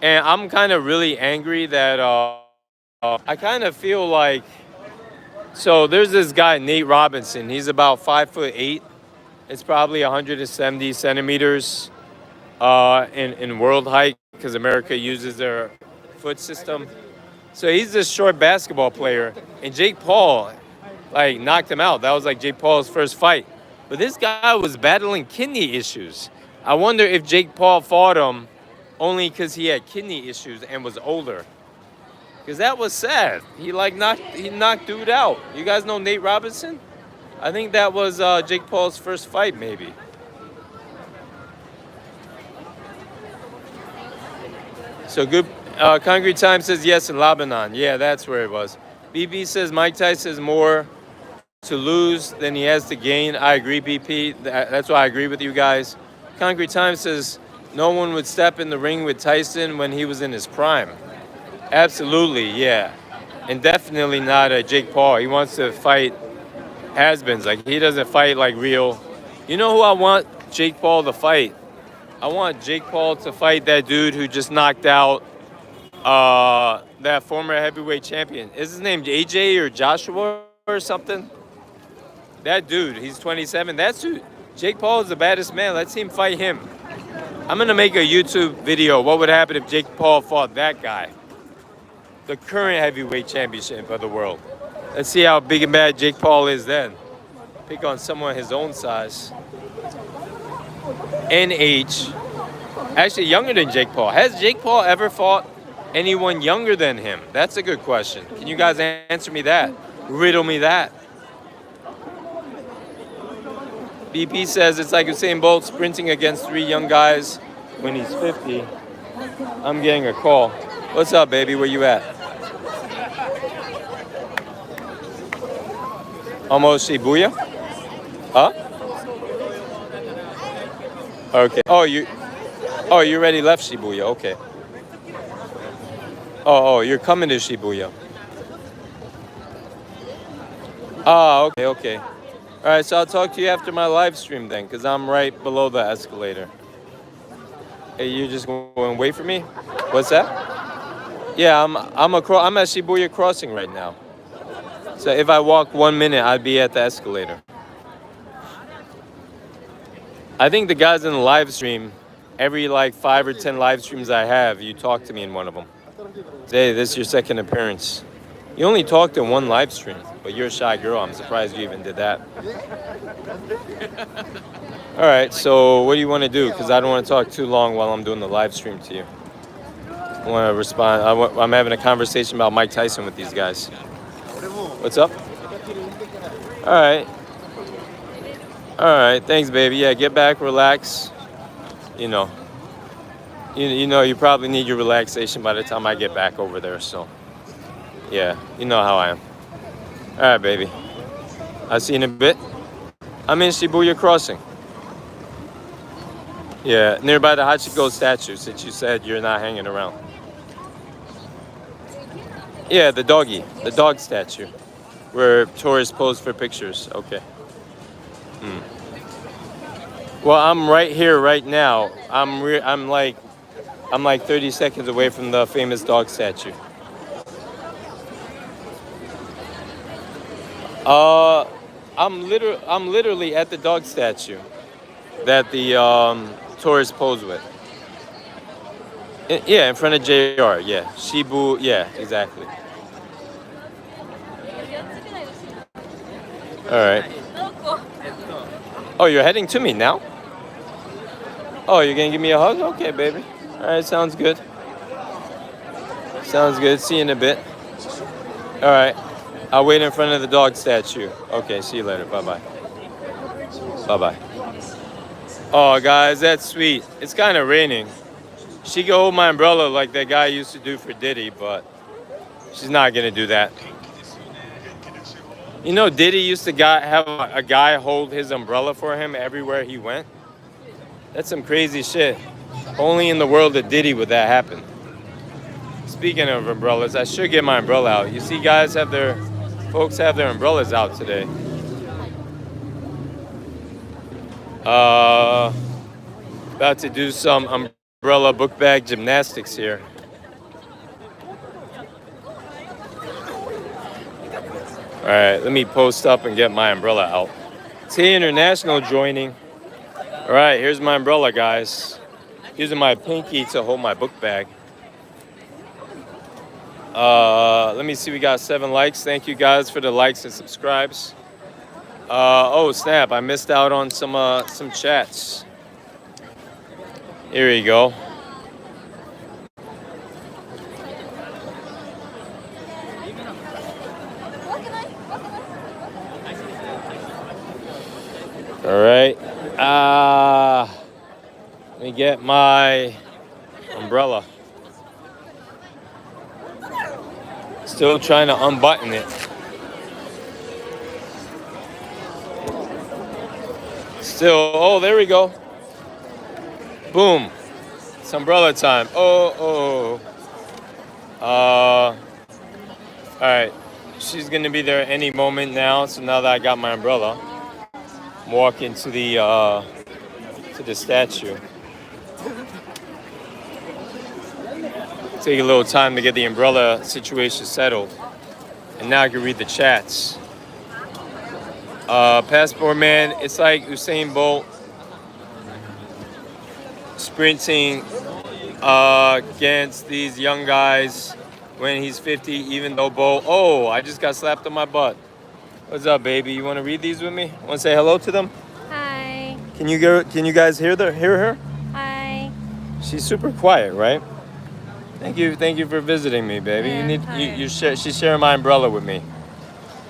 and I'm kind of really angry that I kind of feel like. So there's this guy Nate Robinson. He's about 5'8". It's probably 170 centimeters in world height because America uses their foot system. So he's this short basketball player, and Jake Paul like knocked him out. That was like Jake Paul's first fight. But this guy was battling kidney issues. I wonder if Jake Paul fought him only because he had kidney issues and was older. Because that was sad. He knocked dude out. You guys know Nate Robinson? I think that was Jake Paul's first fight, maybe. So good. Concrete Time says yes in Lebanon. Yeah, that's where it was. BB says Mike Tyson has more to lose than he has to gain. I agree, BP. That's why I agree with you guys. Concrete Time says no one would step in the ring with Tyson when he was in his prime. Absolutely, yeah. And definitely not Jake Paul. He wants to fight has-beens. Like, he doesn't fight like real. You know who I want Jake Paul to fight? I want Jake Paul to fight that dude who just knocked out that former heavyweight champion. Is his name AJ or Joshua or something? That dude, he's 27. That's who. Jake Paul is the baddest man. Let's see him fight him. I'm going to make a YouTube video. What would happen if Jake Paul fought that guy? The current heavyweight championship of the world. Let's see how big and bad Jake Paul is then. Pick on someone his own size. NH. Actually younger than Jake Paul. Has Jake Paul ever fought anyone younger than him? That's a good question. Can you guys answer me that? Riddle me that. BP says it's like Usain Bolt sprinting against 3 young guys when he's 50. I'm getting a call. What's up, baby? Where you at? Almost Shibuya? Huh? Okay. Oh, you already left Shibuya. Okay. Oh, you're coming to Shibuya. Ah, okay. All right, so I'll talk to you after my live stream then, because I'm right below the escalator. Hey, you just going to wait for me? What's that? Yeah, I'm at Shibuya Crossing right now. So if I walk 1 minute, I'd be at the escalator. I think the guys in the live stream, every like 5 or 10 live streams I have, you talk to me in one of them. Hey, this is your second appearance. You only talked in one live stream, but you're a shy girl. I'm surprised you even did that. All right, so what do you want to do? Because I don't want to talk too long while I'm doing the live stream to you. I want to respond. I'm having a conversation about Mike Tyson with these guys. What's up? All right. Thanks, baby. Yeah, get back, relax. You know, you probably need your relaxation by the time I get back over there. So, yeah, you know how I am. All right, baby. I'll see you in a bit. I'm in Shibuya Crossing. Yeah, nearby the Hachiko statue, since you said you're not hanging around. Yeah, the dog statue, where tourists pose for pictures. Okay. Well, I'm right here right now. I'm like 30 seconds away from the famous dog statue. I'm literally at the dog statue that the tourists pose with. Yeah, in front of JR. Yeah, Shibu. Yeah, exactly. All right. Oh, you're heading to me now? Oh, you're gonna give me a hug? Okay, baby. All right, sounds good. Sounds good. See you in a bit. All right. I'll wait in front of the dog statue. Okay, see you later. Bye-bye. Bye-bye. Oh, guys, that's sweet. It's kind of raining. She can hold my umbrella like that guy used to do for Diddy, but she's not going to do that. You know, Diddy used to have a guy hold his umbrella for him everywhere he went. That's some crazy shit. Only in the world of Diddy would that happen. Speaking of umbrellas, I should get my umbrella out. You see, folks have their umbrellas out today. Uh, About to do some umbrella book bag gymnastics here. All right, let me post up and get my umbrella out. T International joining. All right, here's my umbrella, guys. Using my pinky to hold my book bag. Let me see, we got 7 likes. Thank you guys for the likes and subscribes. Oh snap, I missed out on some chats. Here we go. All right. Let me get my umbrella. Still trying to unbutton it. Still, oh, there we go. Boom. It's umbrella time. All right. She's gonna be there any moment now. So now that I got my umbrella, I'm walking to the statue. Take a little time to get the umbrella situation settled. And now I can read the chats. Passport man, it's like Usain Bolt sprinting against these young guys when he's 50, even though Bolt. Oh, I just got slapped on my butt. What's up, baby? You want to read these with me? Want to say hello to them? Hi. Can you guys hear her? Hi. She's super quiet, right? Thank you for visiting me, baby. Yeah, She's sharing my umbrella with me.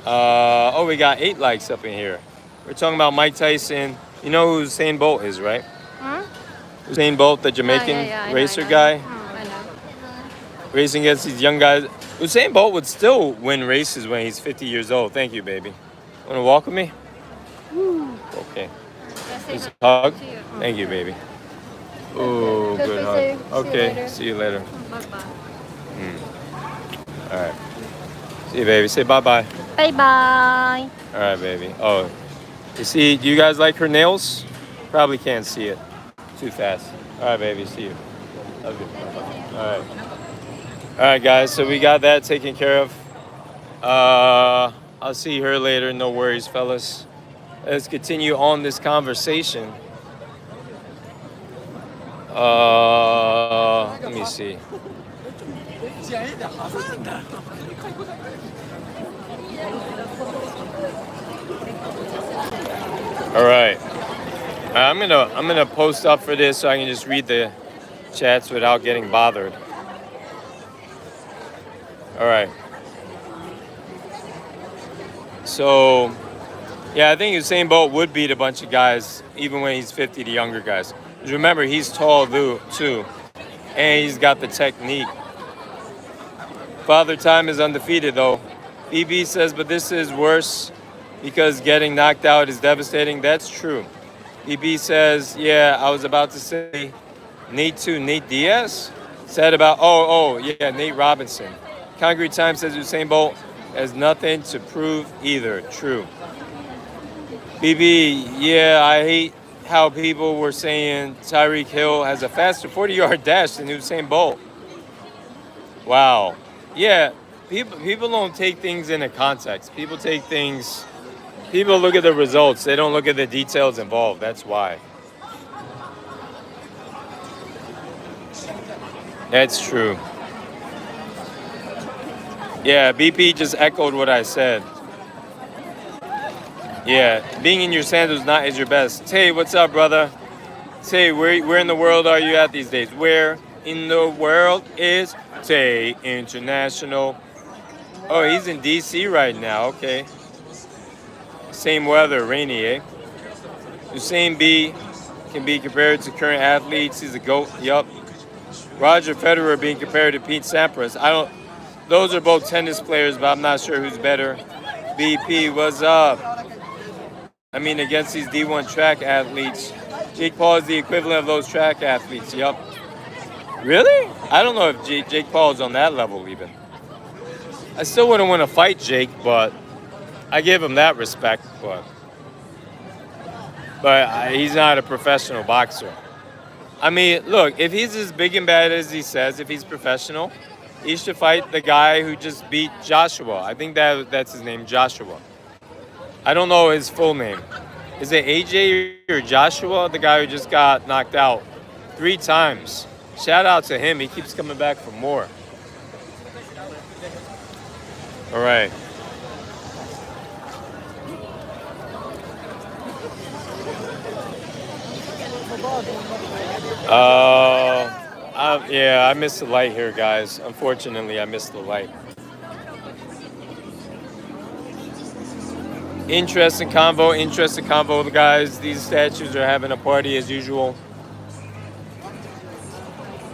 Oh, we got 8 likes up in here. We're talking about Mike Tyson. You know who Usain Bolt is, right? Huh? Usain Bolt, the Jamaican racer guy, I know. racing against these young guys. Usain Bolt would still win races when he's 50 years old. Thank you, baby. Want to walk with me? Okay. Just a hug. Thank you, baby. Oh, good hug. Okay, see you later. Bye-bye. All right. See you, baby. Say bye-bye. Bye-bye. All right, baby. Oh, you see, do you guys like her nails? Probably can't see it too fast. All right, baby. See you. Love you. All right. All right, guys. So we got that taken care of. I'll see her later. No worries, fellas. Let's continue on this conversation. Let me see. All right. I'm gonna post up for this so I can just read the chats without getting bothered. All right. So, yeah, I think Usain Bolt would beat a bunch of guys even when he's 50, the younger guys. Remember, he's tall too, and he's got the technique. Father Time is undefeated though. BB says, but this is worse because getting knocked out is devastating. That's true. BB says, yeah, I was about to say Nate Diaz said about, Nate Robinson. Concrete Time says Usain Bolt has nothing to prove either. True. BB, yeah, I hate how people were saying Tyreek Hill has a faster 40-yard dash than Usain Bolt. Wow. Yeah, people don't take things into context. People look at the results. They don't look at the details involved. That's why. That's true. Yeah, BP just echoed what I said. Yeah, being in your sandals not is your best. Tay, what's up, brother? Tay, where in the world are you at these days? Where in the world is Tay International? Oh, he's in DC right now. Okay. Same weather, rainy, eh? Usain B can be compared to current athletes. He's a GOAT. Yup. Roger Federer being compared to Pete Sampras. Those are both tennis players, but I'm not sure who's better. BP, what's up? I mean, against these D1 track athletes, Jake Paul is the equivalent of those track athletes. Yup. Really? I don't know if Jake Paul is on that level even. I still wouldn't want to fight Jake, but I give him that respect. But he's not a professional boxer. I mean, look, if he's as big and bad as he says, if he's professional, he should fight the guy who just beat Joshua. I think that's his name, Joshua. I don't know his full name. Is it AJ or Joshua, the guy who just got knocked out 3 times? Shout out to him. He keeps coming back for more. All right. Yeah, I missed the light here, guys. Unfortunately, I missed the light. Interesting convo, guys. These statues are having a party as usual.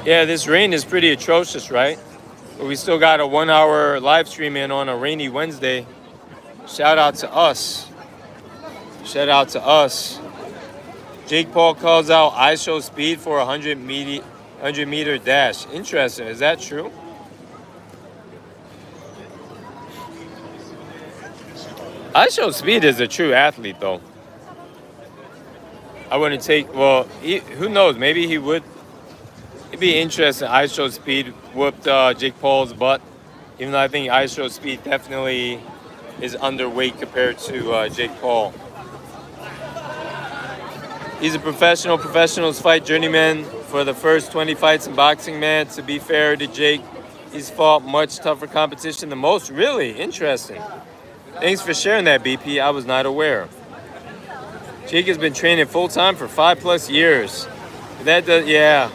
Yeah, this rain is pretty atrocious, right? But we still got a 1-hour live stream in on a rainy Wednesday. Shout out to us. Shout out to us. Jake Paul calls out I show speed for a 100-meter dash. Interesting. Is that true? I show speed is a true athlete, though. I wouldn't take. Well, who knows? Maybe he would. It'd be interesting. I show speed whooped Jake Paul's butt, even though I think I show speed definitely is underweight compared to Jake Paul. He's a professional. Professionals fight journeyman for the first 20 fights in boxing, man. To be fair to Jake, he's fought much tougher competition than most. Really interesting. Thanks for sharing that, BP. I was not aware. Jake has been training full-time for 5+ years. That does, yeah.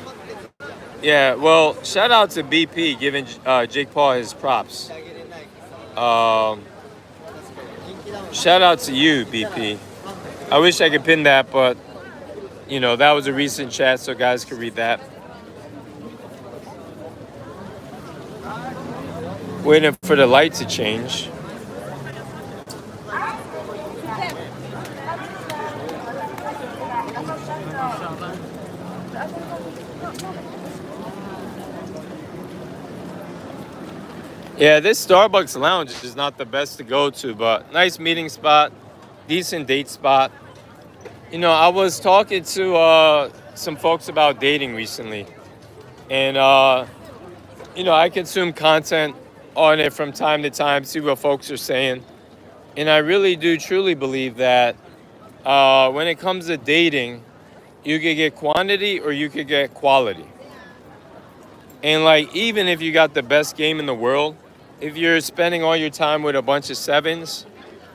Yeah, well, shout out to BP giving Jake Paul his props. Shout out to you, BP. I wish I could pin that, but, you know, that was a recent chat, so guys could read that. Waiting for the light to change. Yeah, this Starbucks lounge is not the best to go to, but nice meeting spot, decent date spot. You know, I was talking to some folks about dating recently, and you know, I consume content on it from time to time, see what folks are saying, and I really do truly believe that when it comes to dating, you could get quantity or you could get quality. And like, even if you got the best game in the world, if you're spending all your time with a bunch of 7s,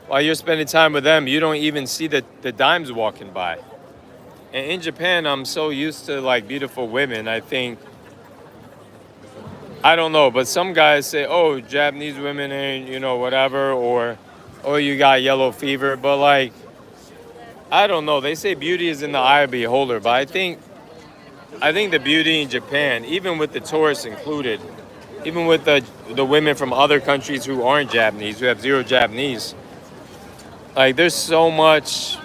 while you're spending time with them, you don't even see the dimes walking by. And in Japan, I'm so used to like beautiful women. I think, I don't know, but some guys say, oh, Japanese women ain't, you know, whatever, or, oh, you got yellow fever. But like, I don't know. They say beauty is in the eye of the beholder, but I think the beauty in Japan, even with the tourists included, even with the women from other countries who aren't Japanese, who have zero Japanese, like there's so much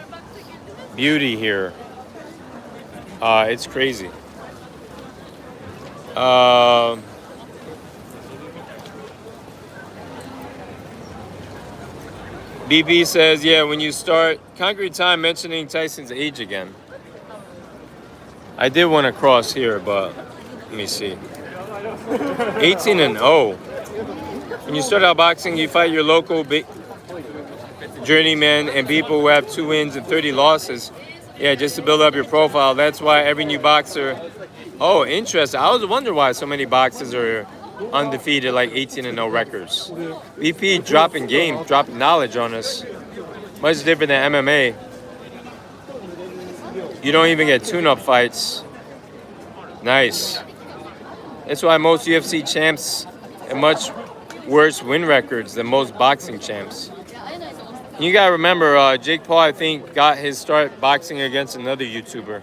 beauty here. It's crazy. BB says, yeah, when you start, Concrete Time mentioning Tyson's age again. I did want to cross here, but let me see. 18-0. When you start out boxing, you fight your local journeymen and people who have 2 wins and 30 losses. Yeah, just to build up your profile. That's why every new boxer. Oh, interesting. I was wondering why so many boxers are undefeated, like 18-0 records. BP dropping game, dropping knowledge on us. Much different than MMA. You don't even get tune-up fights. Nice. That's why most UFC champs have much worse win records than most boxing champs. You gotta remember, Jake Paul, I think, got his start boxing against another YouTuber.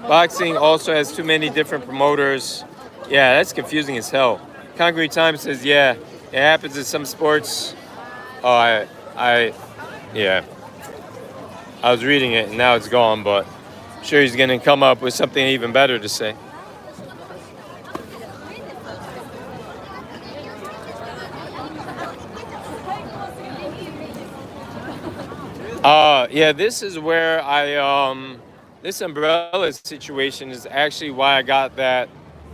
Boxing also has too many different promoters. Yeah, that's confusing as hell. Concrete Time says, yeah, it happens in some sports. Oh, yeah. I was reading it and now it's gone, but I'm sure he's gonna come up with something even better to say. Yeah, this is where this umbrella situation is actually why I got that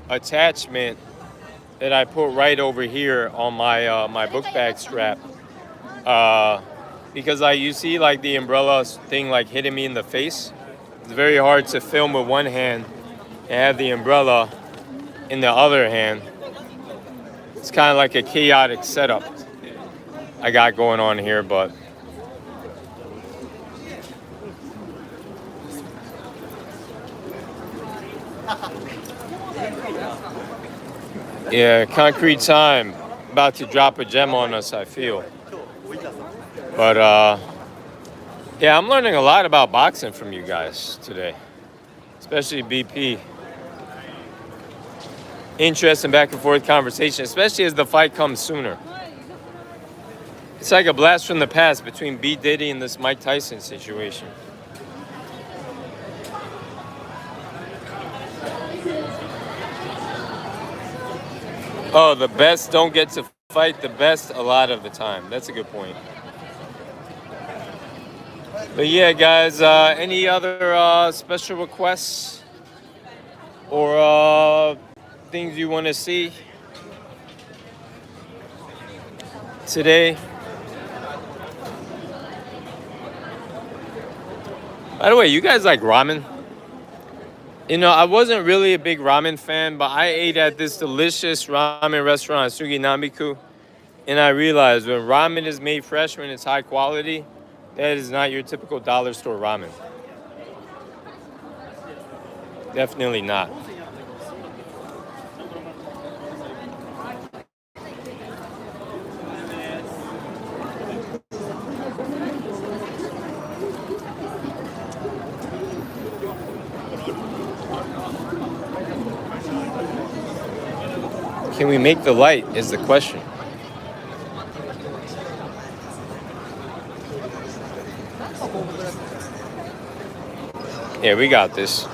attachment that I put right over here on my book bag strap. Uh, because like you see like the umbrella thing like hitting me in the face. It's very hard to film with one hand and have the umbrella in the other hand. It's kind of like a chaotic setup I got going on here, but yeah, concrete time about to drop a gem on us, I feel. But yeah, I'm learning a lot about boxing from you guys today, especially BP. Interesting back and forth conversation, especially as the fight comes sooner. It's like a blast from the past between B. Diddy and this Mike Tyson situation. Oh, the best don't get to fight the best a lot of the time. That's a good point. But yeah, guys, any other special requests or things you want to see today? By the way, you guys like ramen? You know, I wasn't really a big ramen fan, but I ate at this delicious ramen restaurant, Suginamiku, and I realized when ramen is made fresh, when it's high quality, that is not your typical dollar store ramen. Definitely not. Can we make the light is the question. Yeah, we got this.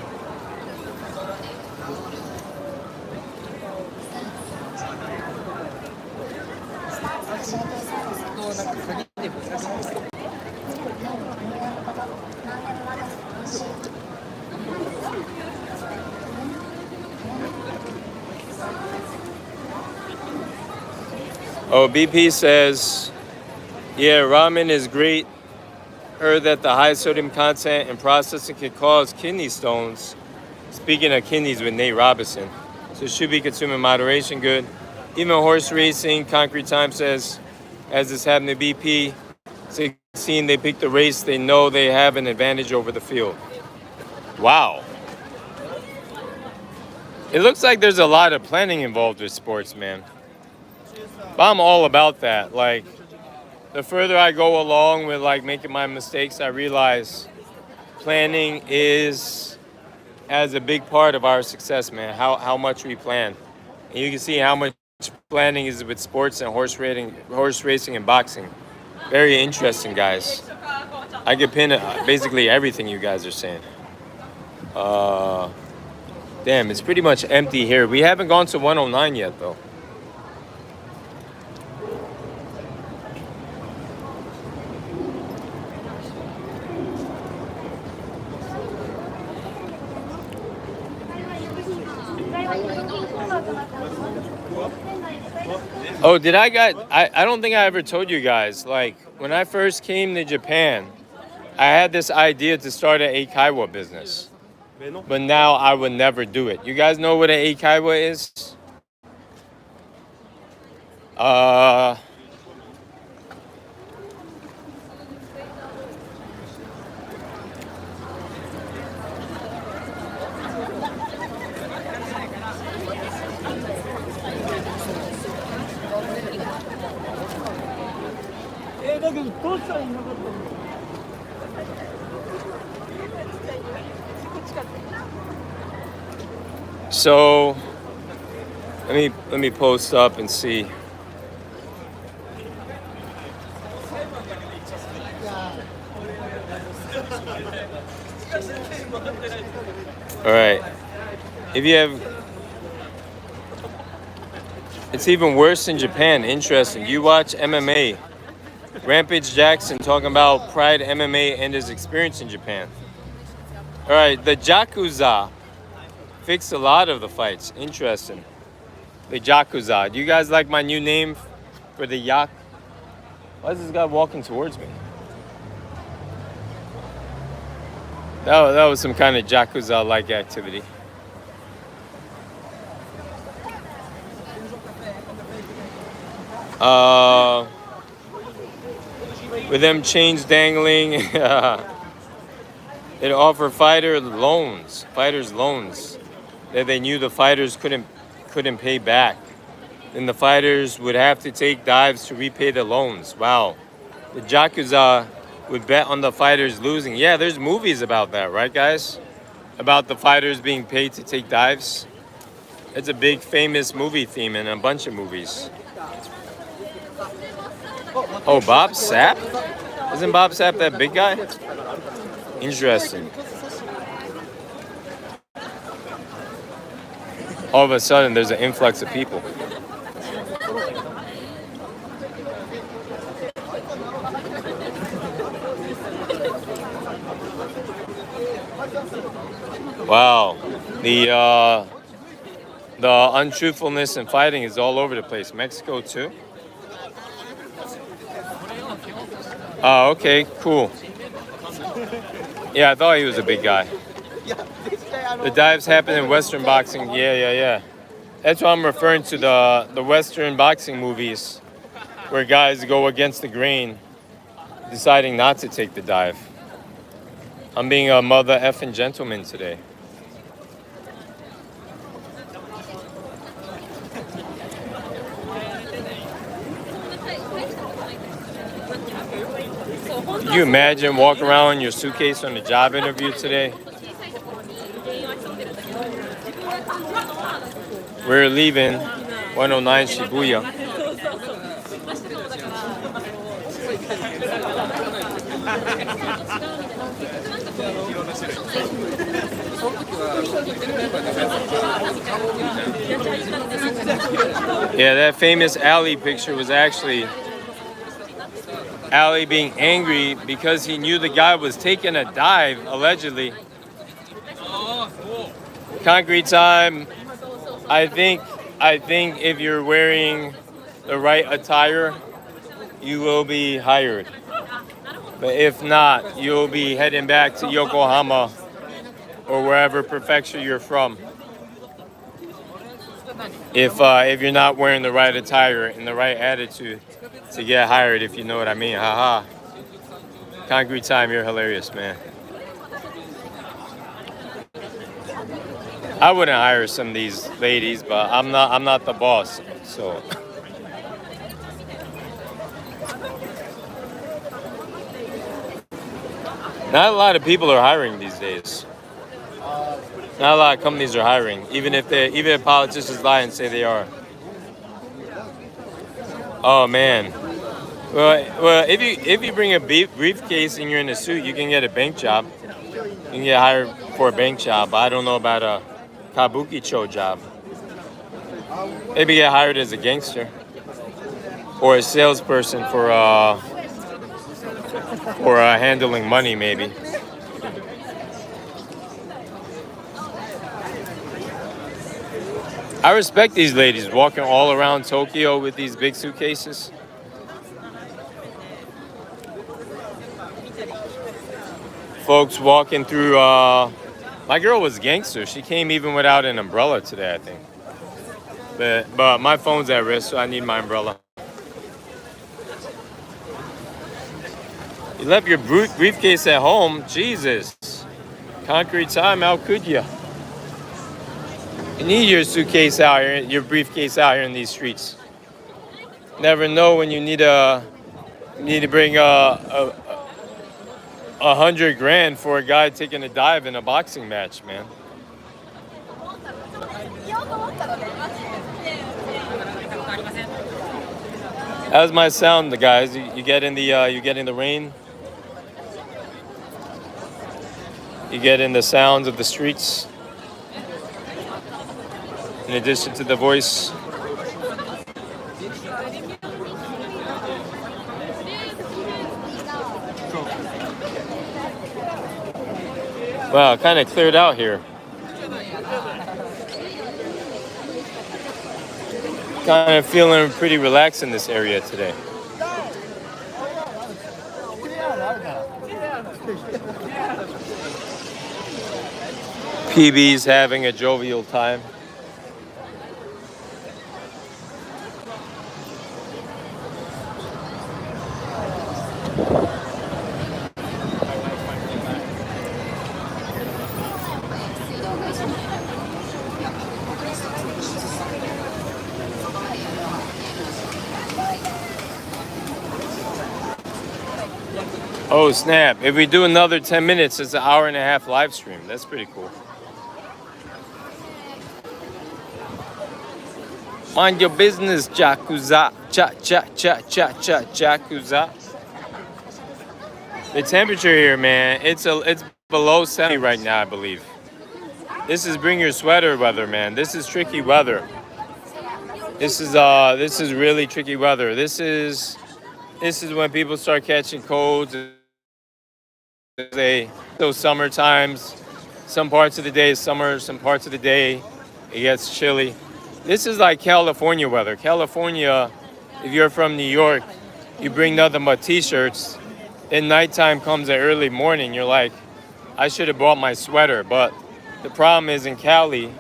Oh, BP says, yeah, ramen is great. Heard that the high sodium content in processing can cause kidney stones. Speaking of kidneys with Nate Robinson. So it should be consumed in moderation, good. Even horse racing, Concrete Time says, as this happened to BP, 16, they pick the race, they know they have an advantage over the field. Wow. It looks like there's a lot of planning involved with sports, man. But I'm all about that. Like, the further I go along with like making my mistakes, I realize planning has a big part of our success, man. How much we plan, and you can see how much planning is with sports and horse racing and boxing. Very interesting, guys. I can pin basically everything you guys are saying. Damn, it's pretty much empty here. We haven't gone to 109 yet, though. Oh, I don't think I ever told you guys, like, when I first came to Japan, I had this idea to start an eikaiwa business. But now I would never do it. You guys know what an eikaiwa is? So let me post up and see. All right. If you have, it's even worse in Japan. Interesting. You watch MMA. Rampage Jackson talking about Pride MMA and his experience in Japan. All right, the Yakuza fixed a lot of the fights. Interesting. The Yakuza. Do you guys like my new name for the Yak? Why is this guy walking towards me? That was some kind of Yakuza-like activity. With them chains dangling, it offered fighters loans that they knew the fighters couldn't pay back. Then the fighters would have to take dives to repay the loans. Wow. The Yakuza would bet on the fighters losing. Yeah, there's movies about that, right, guys? About the fighters being paid to take dives. It's a big famous movie theme in a bunch of movies. Oh, Bob Sapp? Isn't Bob Sapp that big guy? Interesting. All of a sudden, there's an influx of people. Wow. The untruthfulness in fighting is all over the place. Mexico, too? Oh, okay, cool. Yeah, I thought he was a big guy. The dives happen in Western boxing. Yeah. That's what I'm referring to, the Western boxing movies where guys go against the grain, deciding not to take the dive. I'm being a mother effing gentleman today. Can you imagine walking around in your suitcase on a job interview today? We're leaving 109 Shibuya. Yeah, that famous alley picture was actually Ali being angry because he knew the guy was taking a dive, allegedly. Concrete time. I think if you're wearing the right attire, you will be hired. But if not, you'll be heading back to Yokohama or wherever prefecture you're from. If you're not wearing the right attire and the right attitude to get hired, if you know what I mean. Haha. Concrete time, you're hilarious, man. I wouldn't hire some of these ladies, but I'm not the boss, so. Not a lot of people are hiring these days. Not a lot of companies are hiring, even if politicians lie and say they are. Oh man. Well, if you bring a briefcase and you're in a suit, you can get a bank job. You can get hired for a bank job. But I don't know about a kabukicho job. Maybe get hired as a gangster or a salesperson for handling money, maybe. I respect these ladies walking all around Tokyo with these big suitcases. Folks walking through, my girl was gangster. She came even without an umbrella today, I think. But my phone's at risk, so I need my umbrella. You left your briefcase at home? Jesus. Concrete time, how could you? You need your suitcase out here, your briefcase out here in these streets. Never know when you need to bring $100,000 for a guy taking a dive in a boxing match, man. How's my sound, the guys? You getting the rain? You get in the sounds of the streets in addition to the voice. Wow, kind of cleared out here. Kind of feeling pretty relaxed in this area today. PB's having a jovial time. Oh snap, if we do another 10 minutes, it's an hour and a half live stream. That's pretty cool. Mind your business, Jakuza. Jakuza. The temperature here, man, it's below 70 right now, I believe. This is bring your sweater weather, man. This is tricky weather. This is really tricky weather. This is when people start catching colds. Those summer times, some parts of the day is summer, some parts of the day it gets chilly. This is like California weather. California, if you're from New York, you bring nothing but t-shirts. Then nighttime comes at early morning. You're like, I should have brought my sweater. But the problem is in Cali,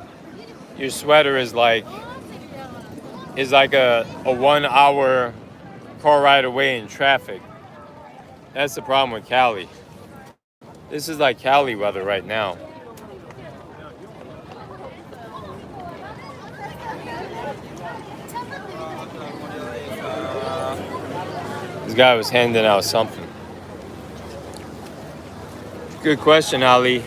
your sweater is like a 1 hour car ride away in traffic. That's the problem with Cali. This is like Cali weather right now. This guy was handing out something. Good question, Ali.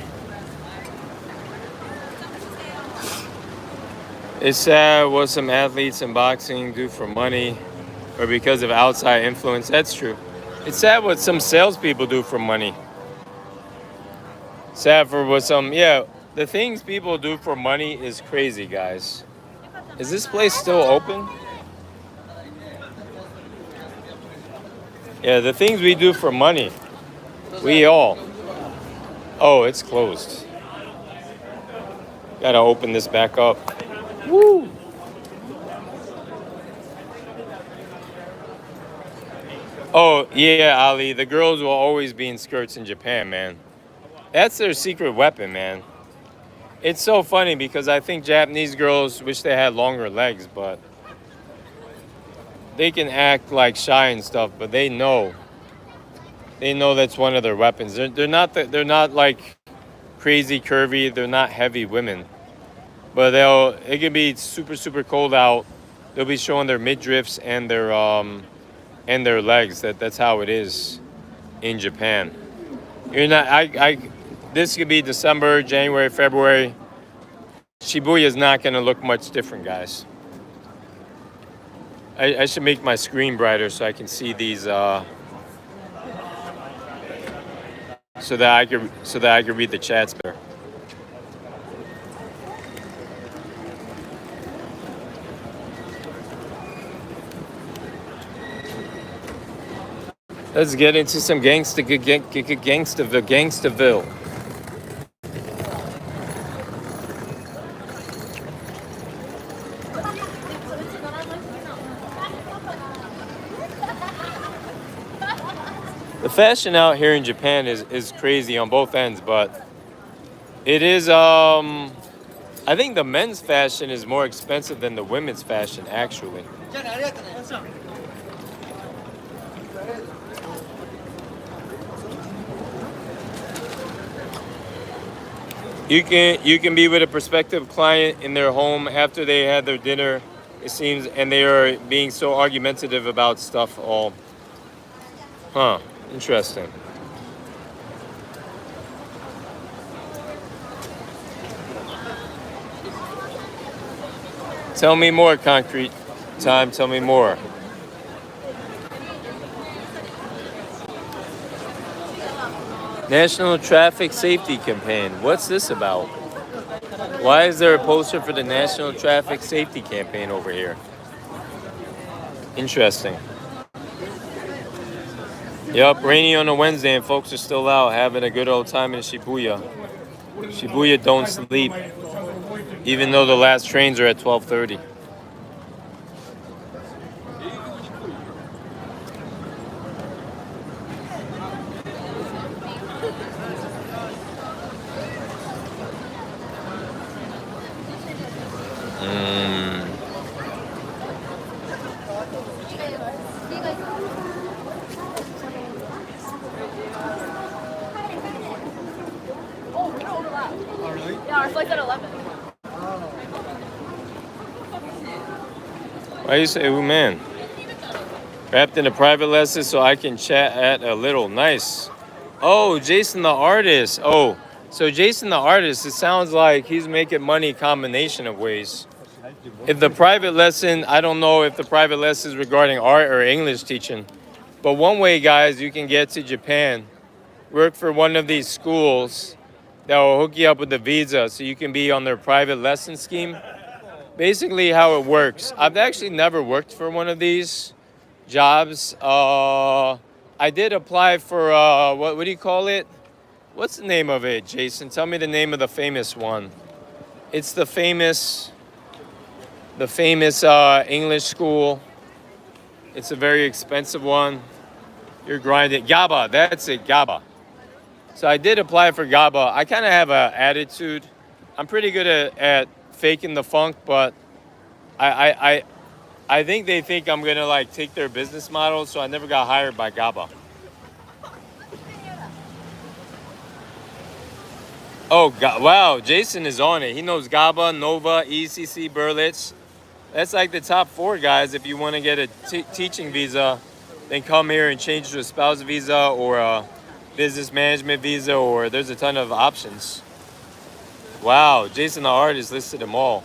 It's sad what some athletes in boxing do for money or because of outside influence. That's true. It's sad what some salespeople do for money. Sad for what the things people do for money is crazy, guys. Is this place still open? Yeah, the things we do for money. Oh, it's closed. Gotta open this back up. Woo! Oh, yeah, Ali. The girls will always be in skirts in Japan, man. That's their secret weapon, man. It's so funny because I think Japanese girls wish they had longer legs, but they can act like shy and stuff, but they know that's one of their weapons. They're not like crazy curvy. They're not heavy women, but it can be super cold out. They'll be showing their midriffs and their legs. That's how it is in Japan. This could be December, January, February. Shibuya is not going to look much different, guys. I should make my screen brighter so I can see these. So that I can read the chats better. Let's get into some Gangsterville. The fashion out here in Japan is crazy on both ends, but it is I think the men's fashion is more expensive than the women's fashion actually. You can be with a prospective client in their home after they had their dinner, it seems, and they are being so argumentative about stuff all. Huh, interesting. Tell me more, Concrete Time, tell me more. National Traffic Safety Campaign. What's this about? Why is there a poster for the National Traffic Safety Campaign over here? Interesting. Yup, rainy on a Wednesday and folks are still out having a good old time in Shibuya. Shibuya don't sleep, even though the last trains are at 12:30. Yeah, our flight's at 11. Why you say, oh man? Wrapped in a private lesson so I can chat at a little. Nice. Oh, Jason the artist. Oh, so Jason the artist, it sounds like he's making money combination of ways. If the private lesson, I don't know if the private lesson is regarding art or English teaching. But one way, guys, you can get to Japan, work for one of these schools that will hook you up with a visa so you can be on their private lesson scheme. Basically how it works. I've actually never worked for one of these jobs. I did apply for, what do you call it? What's the name of it, Jason? Tell me the name of the famous one. It's the famous English school. It's a very expensive one. You're grinding. GABA, that's it, GABA. So I did apply for GABA. I kind of have an attitude. I'm pretty good at faking the funk, but I think they think I'm gonna like take their business model, so I never got hired by GABA. Oh, wow, Jason is on it. He knows GABA, Nova, ECC, Berlitz. That's like the top 4 guys. If you want to get a teaching visa, then come here and change to a spouse visa or a business management visa, or there's a ton of options. Wow, Jason the artist listed them all.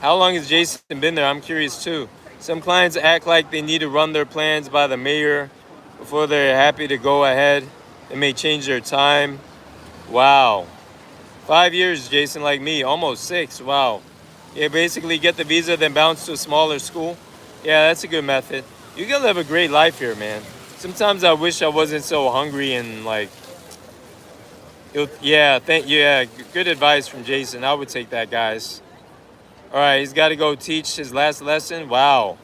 How long has Jason been there? I'm curious too. Some clients act like they need to run their plans by the mayor before they're happy to go ahead. They may change their time. Wow. 5 years, Jason, like me, almost 6. Wow. Yeah, basically get the visa, then bounce to a smaller school. Yeah, that's a good method. You can live a great life here, man. Sometimes I wish I wasn't so hungry and like, yeah, good advice from Jason. I would take that, guys. All right, he's got to go teach his last lesson. Wow.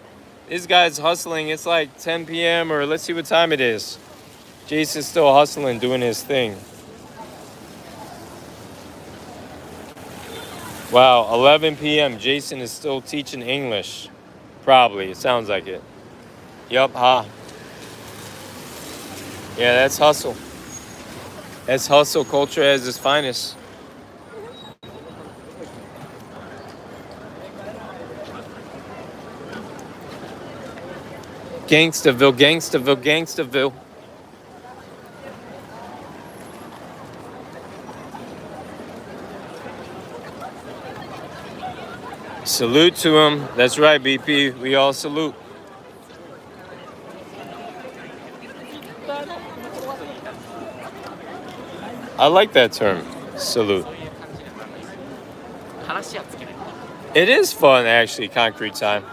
This guy's hustling. It's like 10 p.m. or let's see what time it is. Jason's still hustling, doing his thing. Wow, 11 p.m. Jason is still teaching English. Probably, it sounds like it. Yup, huh? Yeah, that's hustle. That's hustle culture at its finest. Gangsterville, Gangsterville, Gangsterville. Salute to him. That's right, BP. We all salute. I like that term, salute. It is fun, actually, concrete time.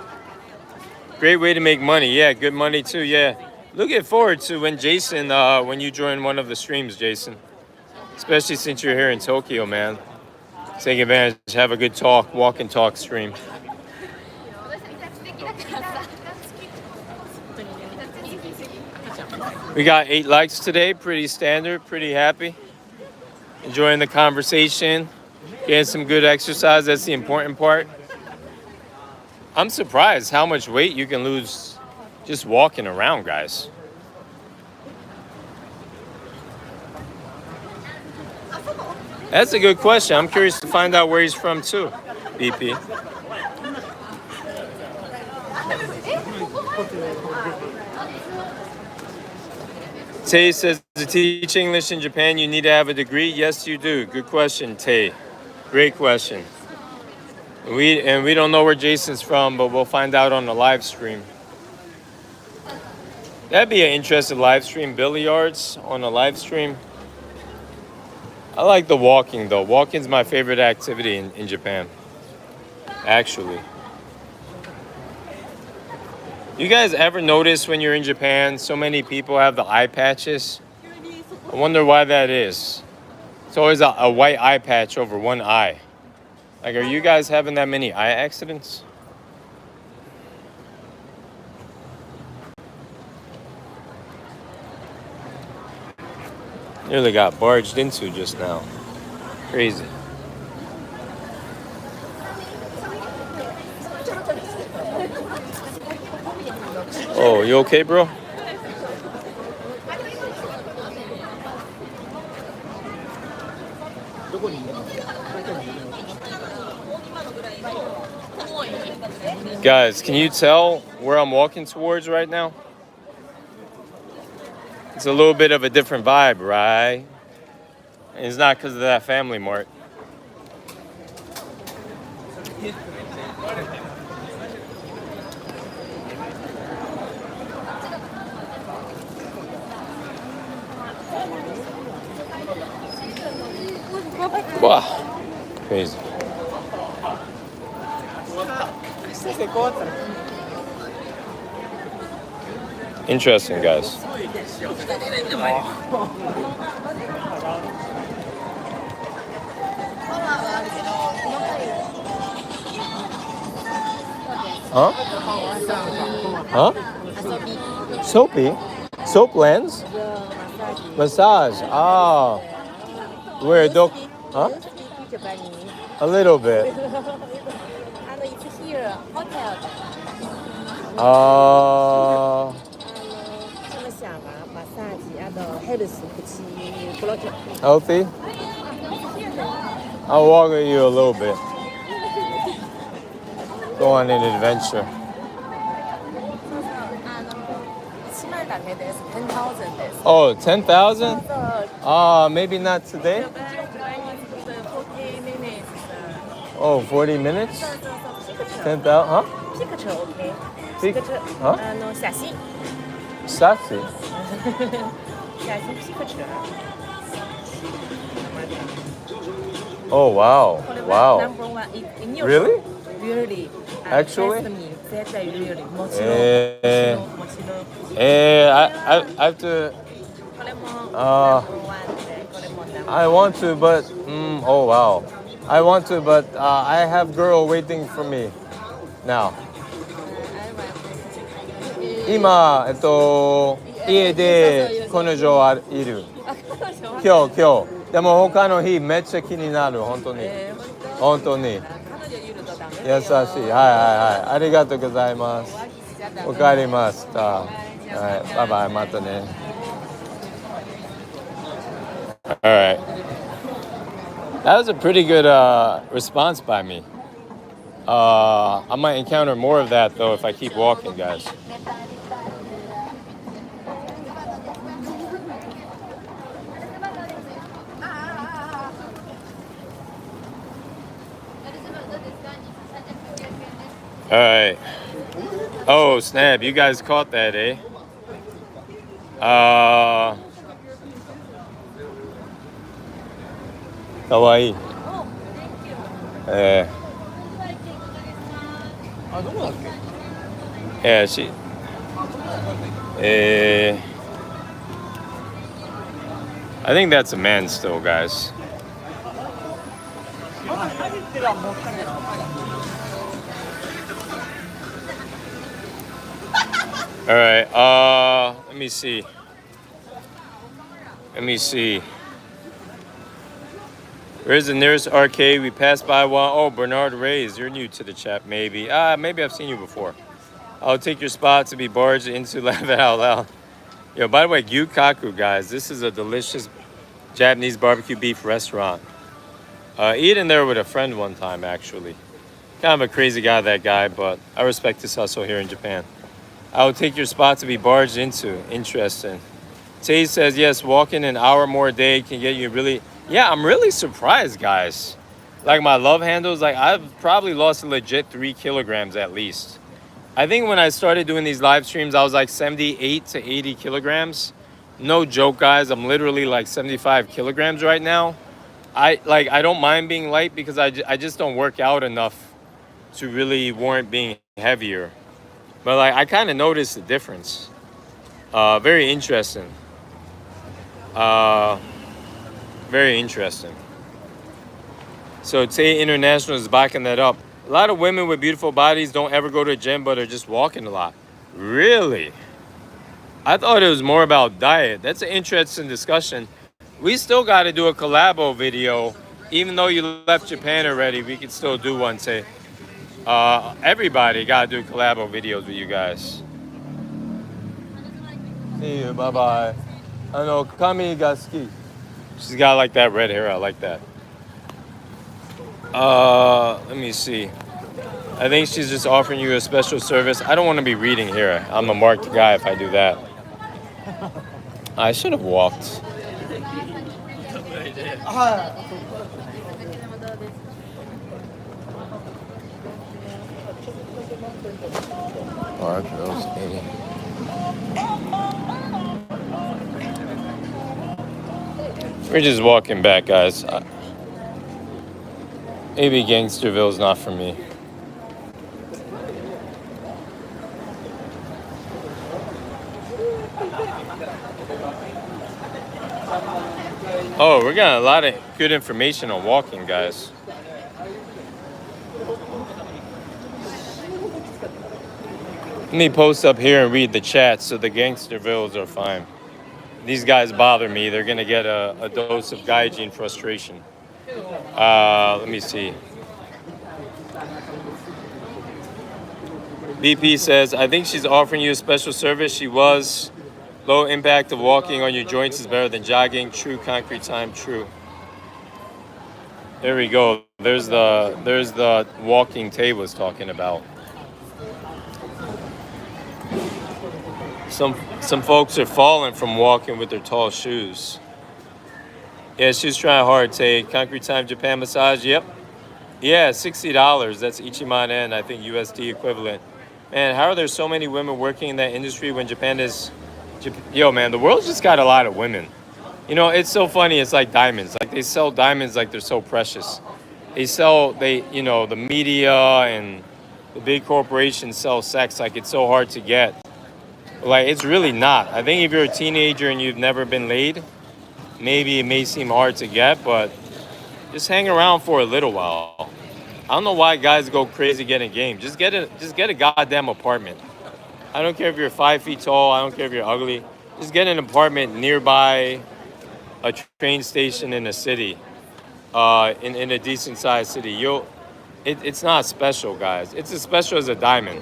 Great way to make money. Yeah, good money, too, yeah. Looking forward to when Jason, when you join one of the streams, Jason. Especially since you're here in Tokyo, man. Take advantage, have a good talk, walk and talk stream. We got 8 likes today, pretty standard, pretty happy. Enjoying the conversation, getting some good exercise, that's the important part. I'm surprised how much weight you can lose just walking around, guys. That's a good question. I'm curious to find out where he's from too, BP. Tay says, to teach English in Japan, you need to have a degree? Yes, you do. Good question, Tay. Great question. We don't know where Jason's from, but we'll find out on the live stream. That'd be an interesting live stream. Billiards on a live stream. I like the walking though. Walking's my favorite activity in Japan. Actually. You guys ever notice when you're in Japan, so many people have the eye patches? I wonder why that is. It's always a white eye patch over one eye. Like, are you guys having that many eye accidents? Nearly got barged into just now. Crazy. Oh, you okay, bro? Guys, can you tell where I'm walking towards right now? It's a little bit of a different vibe, right? And it's not because of that Family Mart. Wow, crazy. Interesting, guys. Huh? Huh? Soapy? Soap lens? Massage. Ah. Where dog? Huh? A little bit. It's here, hotel. Healthy? I'll walk with you a little bit. Go on an adventure. 10,000 です。 Oh, 10,000? Maybe not today. Oh, 40 minutes? 10,000? Huh? Picture, okay. Picture? Huh? 写真。 Sassy. 写真 picture. Oh, wow. Wow. Number one in Europe. Really? Really. Actually? That's really. I have to. I want to, but oh wow, I want to, but I have girl waiting for me now. 今家で彼女はいる。今日でも他の日めっちゃ気になる本当に本当に優しいはいありがとうございます。わかりました。はいバイバイまたね。All right. That was a pretty good response by me. I might encounter more of that though if I keep walking, guys. All right. Oh, snap. You guys caught that, eh? Kawaii. Yeah, she. I think that's a man still, guys. All right. Let me see. Where's the nearest arcade? We passed by one. Oh, Bernard Reyes. You're new to the chat, maybe. Maybe I've seen you before. I'll take your spot to be barged into. Laugh it out loud. Yo, by the way, Gyukaku, guys. This is a delicious Japanese barbecue beef restaurant. Eating there with a friend one time, actually. Kind of a crazy guy, that guy, but I respect his hustle here in Japan. I will take your spot to be barged into. Interesting. Tay says, yes, walking an hour more a day can get you really... Yeah, I'm really surprised, guys. Like, my love handles, like, I've probably lost a legit 3 kilograms at least I think when I started doing these live streams, I was like 78 to 80 kilograms. No joke, guys. I'm literally like 75 kilograms right now. I don't mind being light because I just don't work out enough to really warrant being heavier. But like I kind of noticed the difference. Very interesting. Uh, very interesting. So Tay International is backing that up. A lot of women with beautiful bodies don't ever go to a gym, but are just walking a lot. Really? I thought it was more about diet. That's an interesting discussion. We still got to do a collabo video. Even though you left Japan already, we could still do one. Say, everybody got to do collabo videos with you guys. See you. Bye bye. I know Kami ga suki. She's got like that red hair. I like that. Let me see. I think she's just offering you a special service. I don't want to be reading here. I'm a marked guy if I do that. I should have walked. We're just walking back, guys. Maybe Gangsterville's not for me. Oh, we're getting a lot of good information on walking, guys. Let me post up here and read the chat so the Gangstervilles are fine. These guys bother me. They're going to get a dose of gaijin frustration. Let me see. BP says, I think she's offering you a special service. She was. Low impact of walking on your joints is better than jogging. True concrete time, true. There we go. There's the walking Tay was talking about. Some folks are falling from walking with their tall shoes. Yeah, she's trying hard, Tay. Concrete time Japan massage, yep. Yeah, $60. That's Ichiman N, I think USD equivalent. Man, how are there so many women working in that industry when Japan is... Yo, man, the world's just got a lot of women. You know, it's so funny. It's like diamonds. Like, they sell diamonds like they're so precious. The media and the big corporations sell sex like it's so hard to get. Like, it's really not. I think if you're a teenager and you've never been laid, maybe it may seem hard to get, but just hang around for a little while. I don't know why guys go crazy getting game. Just get a goddamn apartment. I don't care if you're 5 feet tall. I don't care if you're ugly. Just get an apartment nearby a train station in a city, in a decent sized city. It's not special, guys. It's as special as a diamond.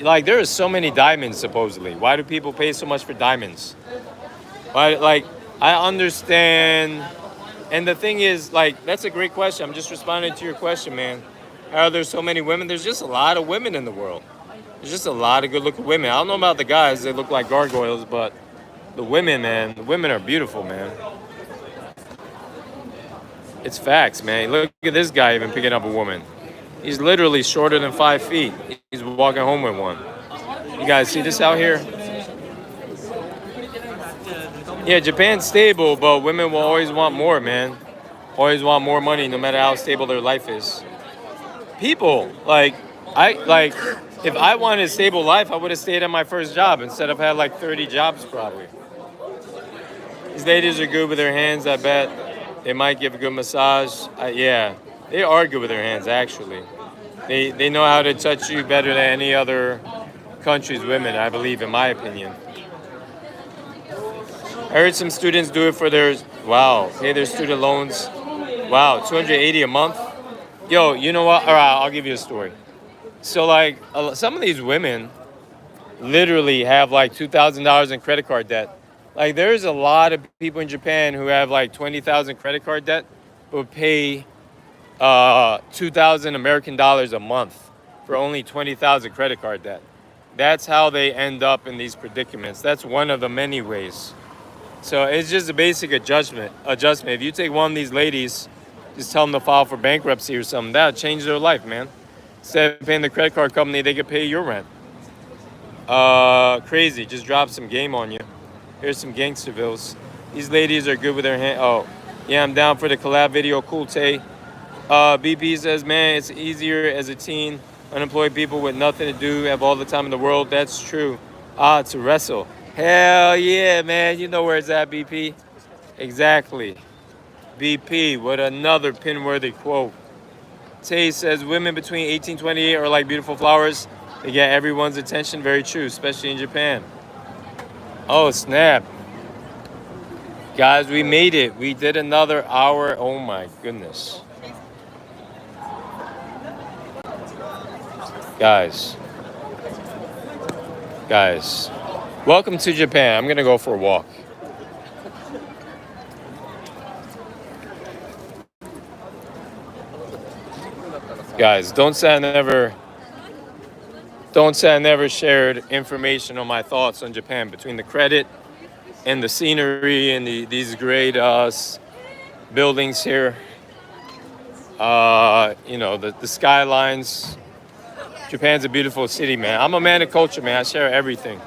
Like, there are so many diamonds, supposedly. Why do people pay so much for diamonds? Why, like, I understand. And the thing is, like, that's a great question. I'm just responding to your question, man. How are there so many women? There's just a lot of women in the world. There's just a lot of good-looking women. I don't know about the guys. They look like gargoyles, but the women, man, the women are beautiful, man. It's facts, man. Look at this guy even picking up a woman. He's literally shorter than 5 feet. He's walking home with one. You guys see this out here? Yeah, Japan's stable, but women will always want more, man. Always want more money, no matter how stable their life is. People, if I wanted a stable life, I would have stayed at my first job instead of had like 30 jobs probably. These ladies are good with their hands, I bet. They might give a good massage. Yeah, they are good with their hands, actually. They know how to touch you better than any other country's women, I believe, in my opinion. I heard some students do it for pay their student loans. Wow, $280 a month? Yo, you know what? All right, I'll give you a story. So, like, some of these women literally have, like, $2,000 in credit card debt. Like, there's a lot of people in Japan who have, like, $20,000 credit card debt but pay 2,000 American dollars a month for only 20,000 credit card debt. That's how they end up in these predicaments. That's one of the many ways. So it's just a basic adjustment. If you take one of these ladies, just tell them to file for bankruptcy or something, that'll change their life, man. Instead of paying the credit card company, they could pay your rent. Crazy. Just dropped some game on you. Here's some gangstervilles. These ladies are good with their hand. Oh, yeah, I'm down for the collab video. Cool Tay. BP says, man, it's easier as a teen. Unemployed people with nothing to do have all the time in the world. That's true. To wrestle. Hell yeah, man. You know where it's at, BP. Exactly. BP, what another pin-worthy quote. Tay says, women between 18 and 28 are like beautiful flowers. They get everyone's attention. Very true, especially in Japan. Oh, snap. Guys, we made it. We did another hour. Oh, my goodness. Guys, welcome to Japan. I'm gonna go for a walk. Guys, don't say I never shared information on my thoughts on Japan between the credit and the scenery and these great buildings here. The skylines. Japan's a beautiful city, man. I'm a man of culture, man. I share everything.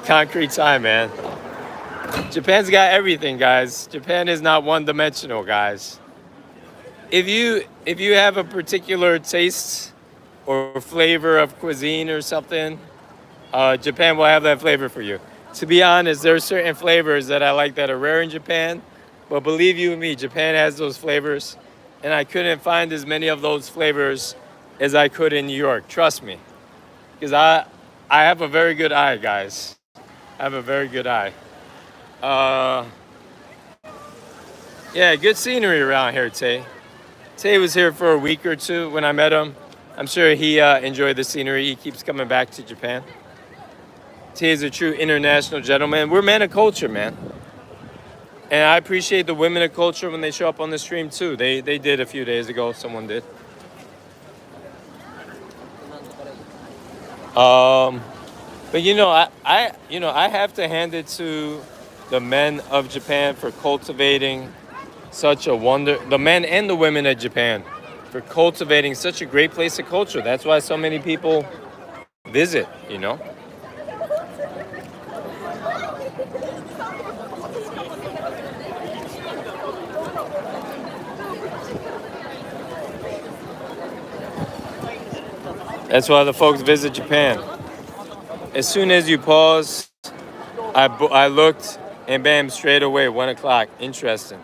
Concrete time, man. Japan's got everything, guys. Japan is not one-dimensional, guys. If you have a particular taste or flavor of cuisine or something, Japan will have that flavor for you. To be honest, there are certain flavors that I like that are rare in Japan, but believe you me, Japan has those flavors. And I couldn't find as many of those flavors as I could in New York. Trust me. Because I have a very good eye, guys. I have a very good eye. Yeah, good scenery around here, Tay. Tay was here for a week or two when I met him. I'm sure he enjoyed the scenery. He keeps coming back to Japan. Tay is a true international gentleman. We're men of culture, man. And I appreciate the women of culture when they show up on the stream too. They did a few days ago. Someone did. But I have to hand it to the men of Japan for cultivating such a the men and the women of Japan for cultivating such a great place of culture. That's why so many people visit, That's why the folks visit Japan. As soon as you pause, I looked and bam, straight away, 1 o'clock. Interesting.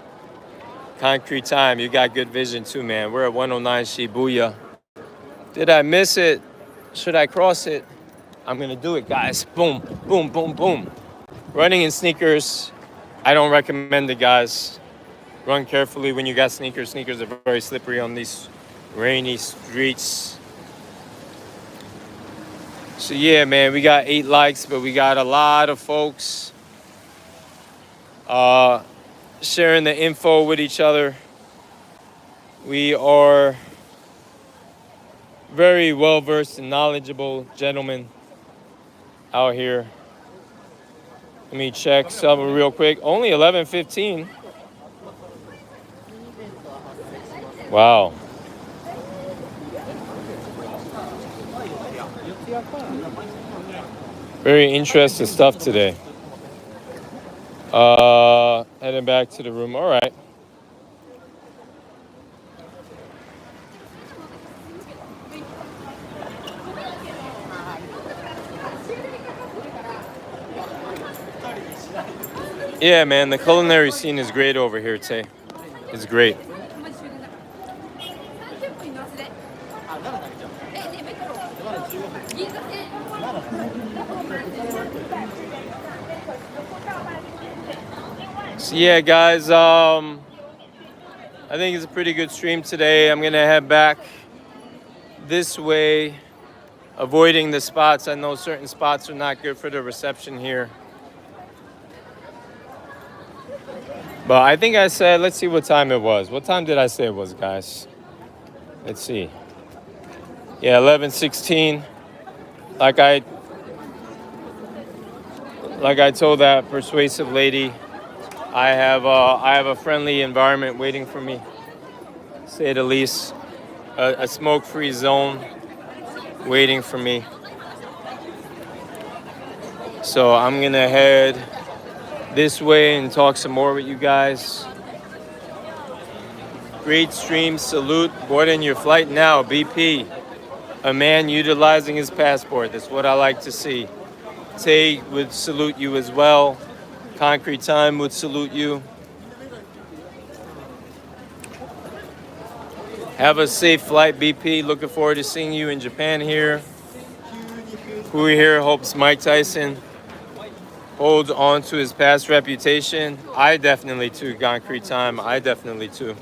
Concrete time. You got good vision too, man. We're at 109 Shibuya. Did I miss it? Should I cross it? I'm gonna do it, guys. Boom, boom, boom, boom. Running in sneakers, I don't recommend it, guys. Run carefully when you got sneakers. Sneakers are very slippery on these rainy streets. So yeah, man, we got 8 likes, but we got a lot of folks sharing the info with each other. We are very well-versed and knowledgeable gentlemen out here. Let me check something real quick. Only 11:15. Wow. Very interesting stuff today. Heading back to the room. All right. Yeah, man, the culinary scene is great over here, Tay. It's great. So yeah, guys, I think it's a pretty good stream today. I'm gonna head back this way, avoiding the spots. I know certain spots are not good for the reception here. But I think I said, let's see what time it was. What time did I say it was, guys? Let's see. Yeah, 11:16. Like I told that persuasive lady, I have a friendly environment waiting for me, to say the least. A smoke-free zone. waiting for me. So I'm gonna head this way and talk some more with you guys. Great stream, salute. Boarding your flight now, BP. A man utilizing his passport. That's what I like to see. Tay would salute you as well. Concrete Time would salute you. Have a safe flight, BP. Looking forward to seeing you in Japan here. Who here hopes Mike Tyson holds on to his past reputation? I definitely too, Concrete Time. I definitely too.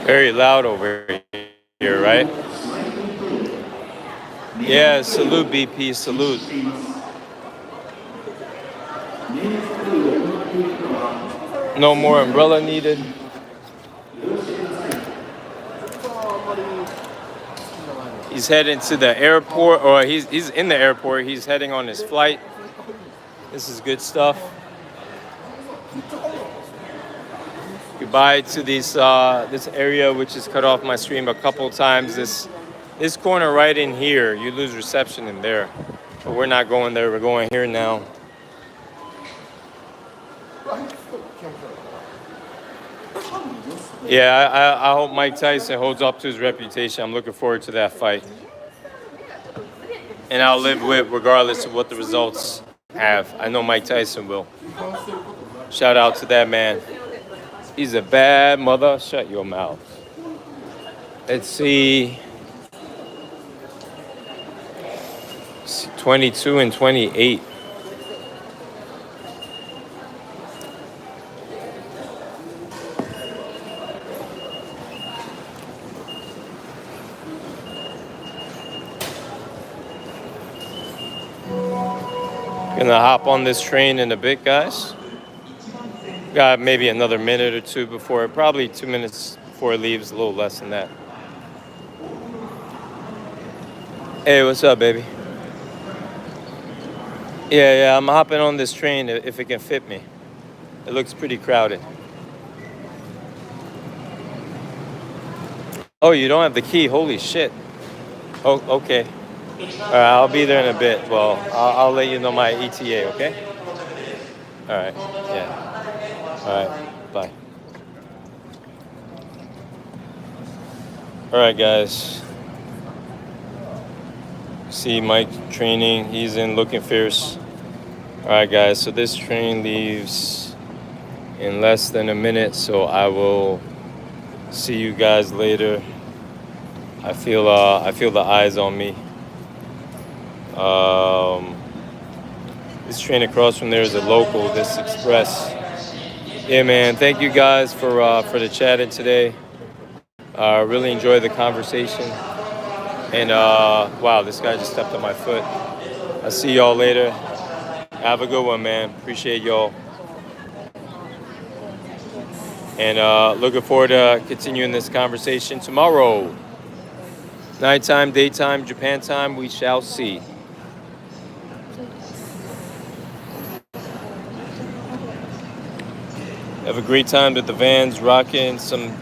Very loud over here, right? Yeah, salute BP, salute. No more umbrella needed. He's heading to the airport, or he's in the airport. He's heading on his flight. This is good stuff. Goodbye to this area, which has cut off my stream a couple times. This corner right in here, you lose reception in there. But we're not going there. We're going here now. Yeah, I hope Mike Tyson holds up to his reputation. I'm looking forward to that fight. And I'll live with regardless of what the results have. I know Mike Tyson will. Shout out to that man. He's a bad mother. Shut your mouth. Let's see. 22 and 28. Gonna hop on this train in a bit, guys. Got maybe another minute or two before, probably 2 minutes before it leaves, a little less than that. Hey, what's up, baby? Yeah, I'm hopping on this train if it can fit me. It looks pretty crowded. Oh, you don't have the key? Holy shit. Oh, okay. All right, I'll be there in a bit. Well, I'll let you know my ETA, okay? All right, yeah. All right, bye. All right, guys. See Mike training. He's in looking fierce. All right, guys. So this train leaves in less than a minute. So I will see you guys later. I feel the eyes on me. This train across from there is a local. This express. Yeah, man. Thank you guys for the chatting today. Really enjoyed the conversation. And wow, this guy just stepped on my foot. I'll see y'all later. Have a good one, man. Appreciate y'all. And looking forward to continuing this conversation tomorrow. Nighttime, daytime, Japan time, we shall see. Have a great time with the Vans, rocking some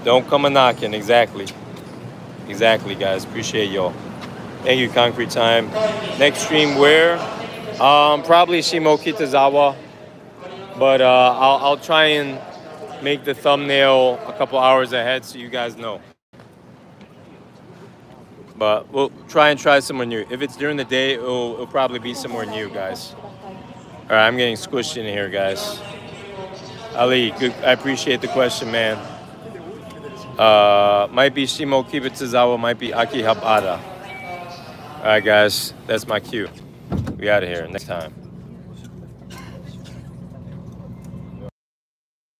don't come a knocking. Exactly, guys. Appreciate y'all. Thank you, Concrete Time. Next stream where? Probably Shimokitazawa, but I'll try and make the thumbnail a couple hours ahead so you guys know. But we'll try somewhere new. If it's during the day, it'll probably be somewhere new, guys. All right, I'm getting squished in here, guys. Ali, good. I appreciate the question, man. Might be Shimo Kibutsuzawa, might be Akihabara. All right, guys, that's my cue. We out of here next time.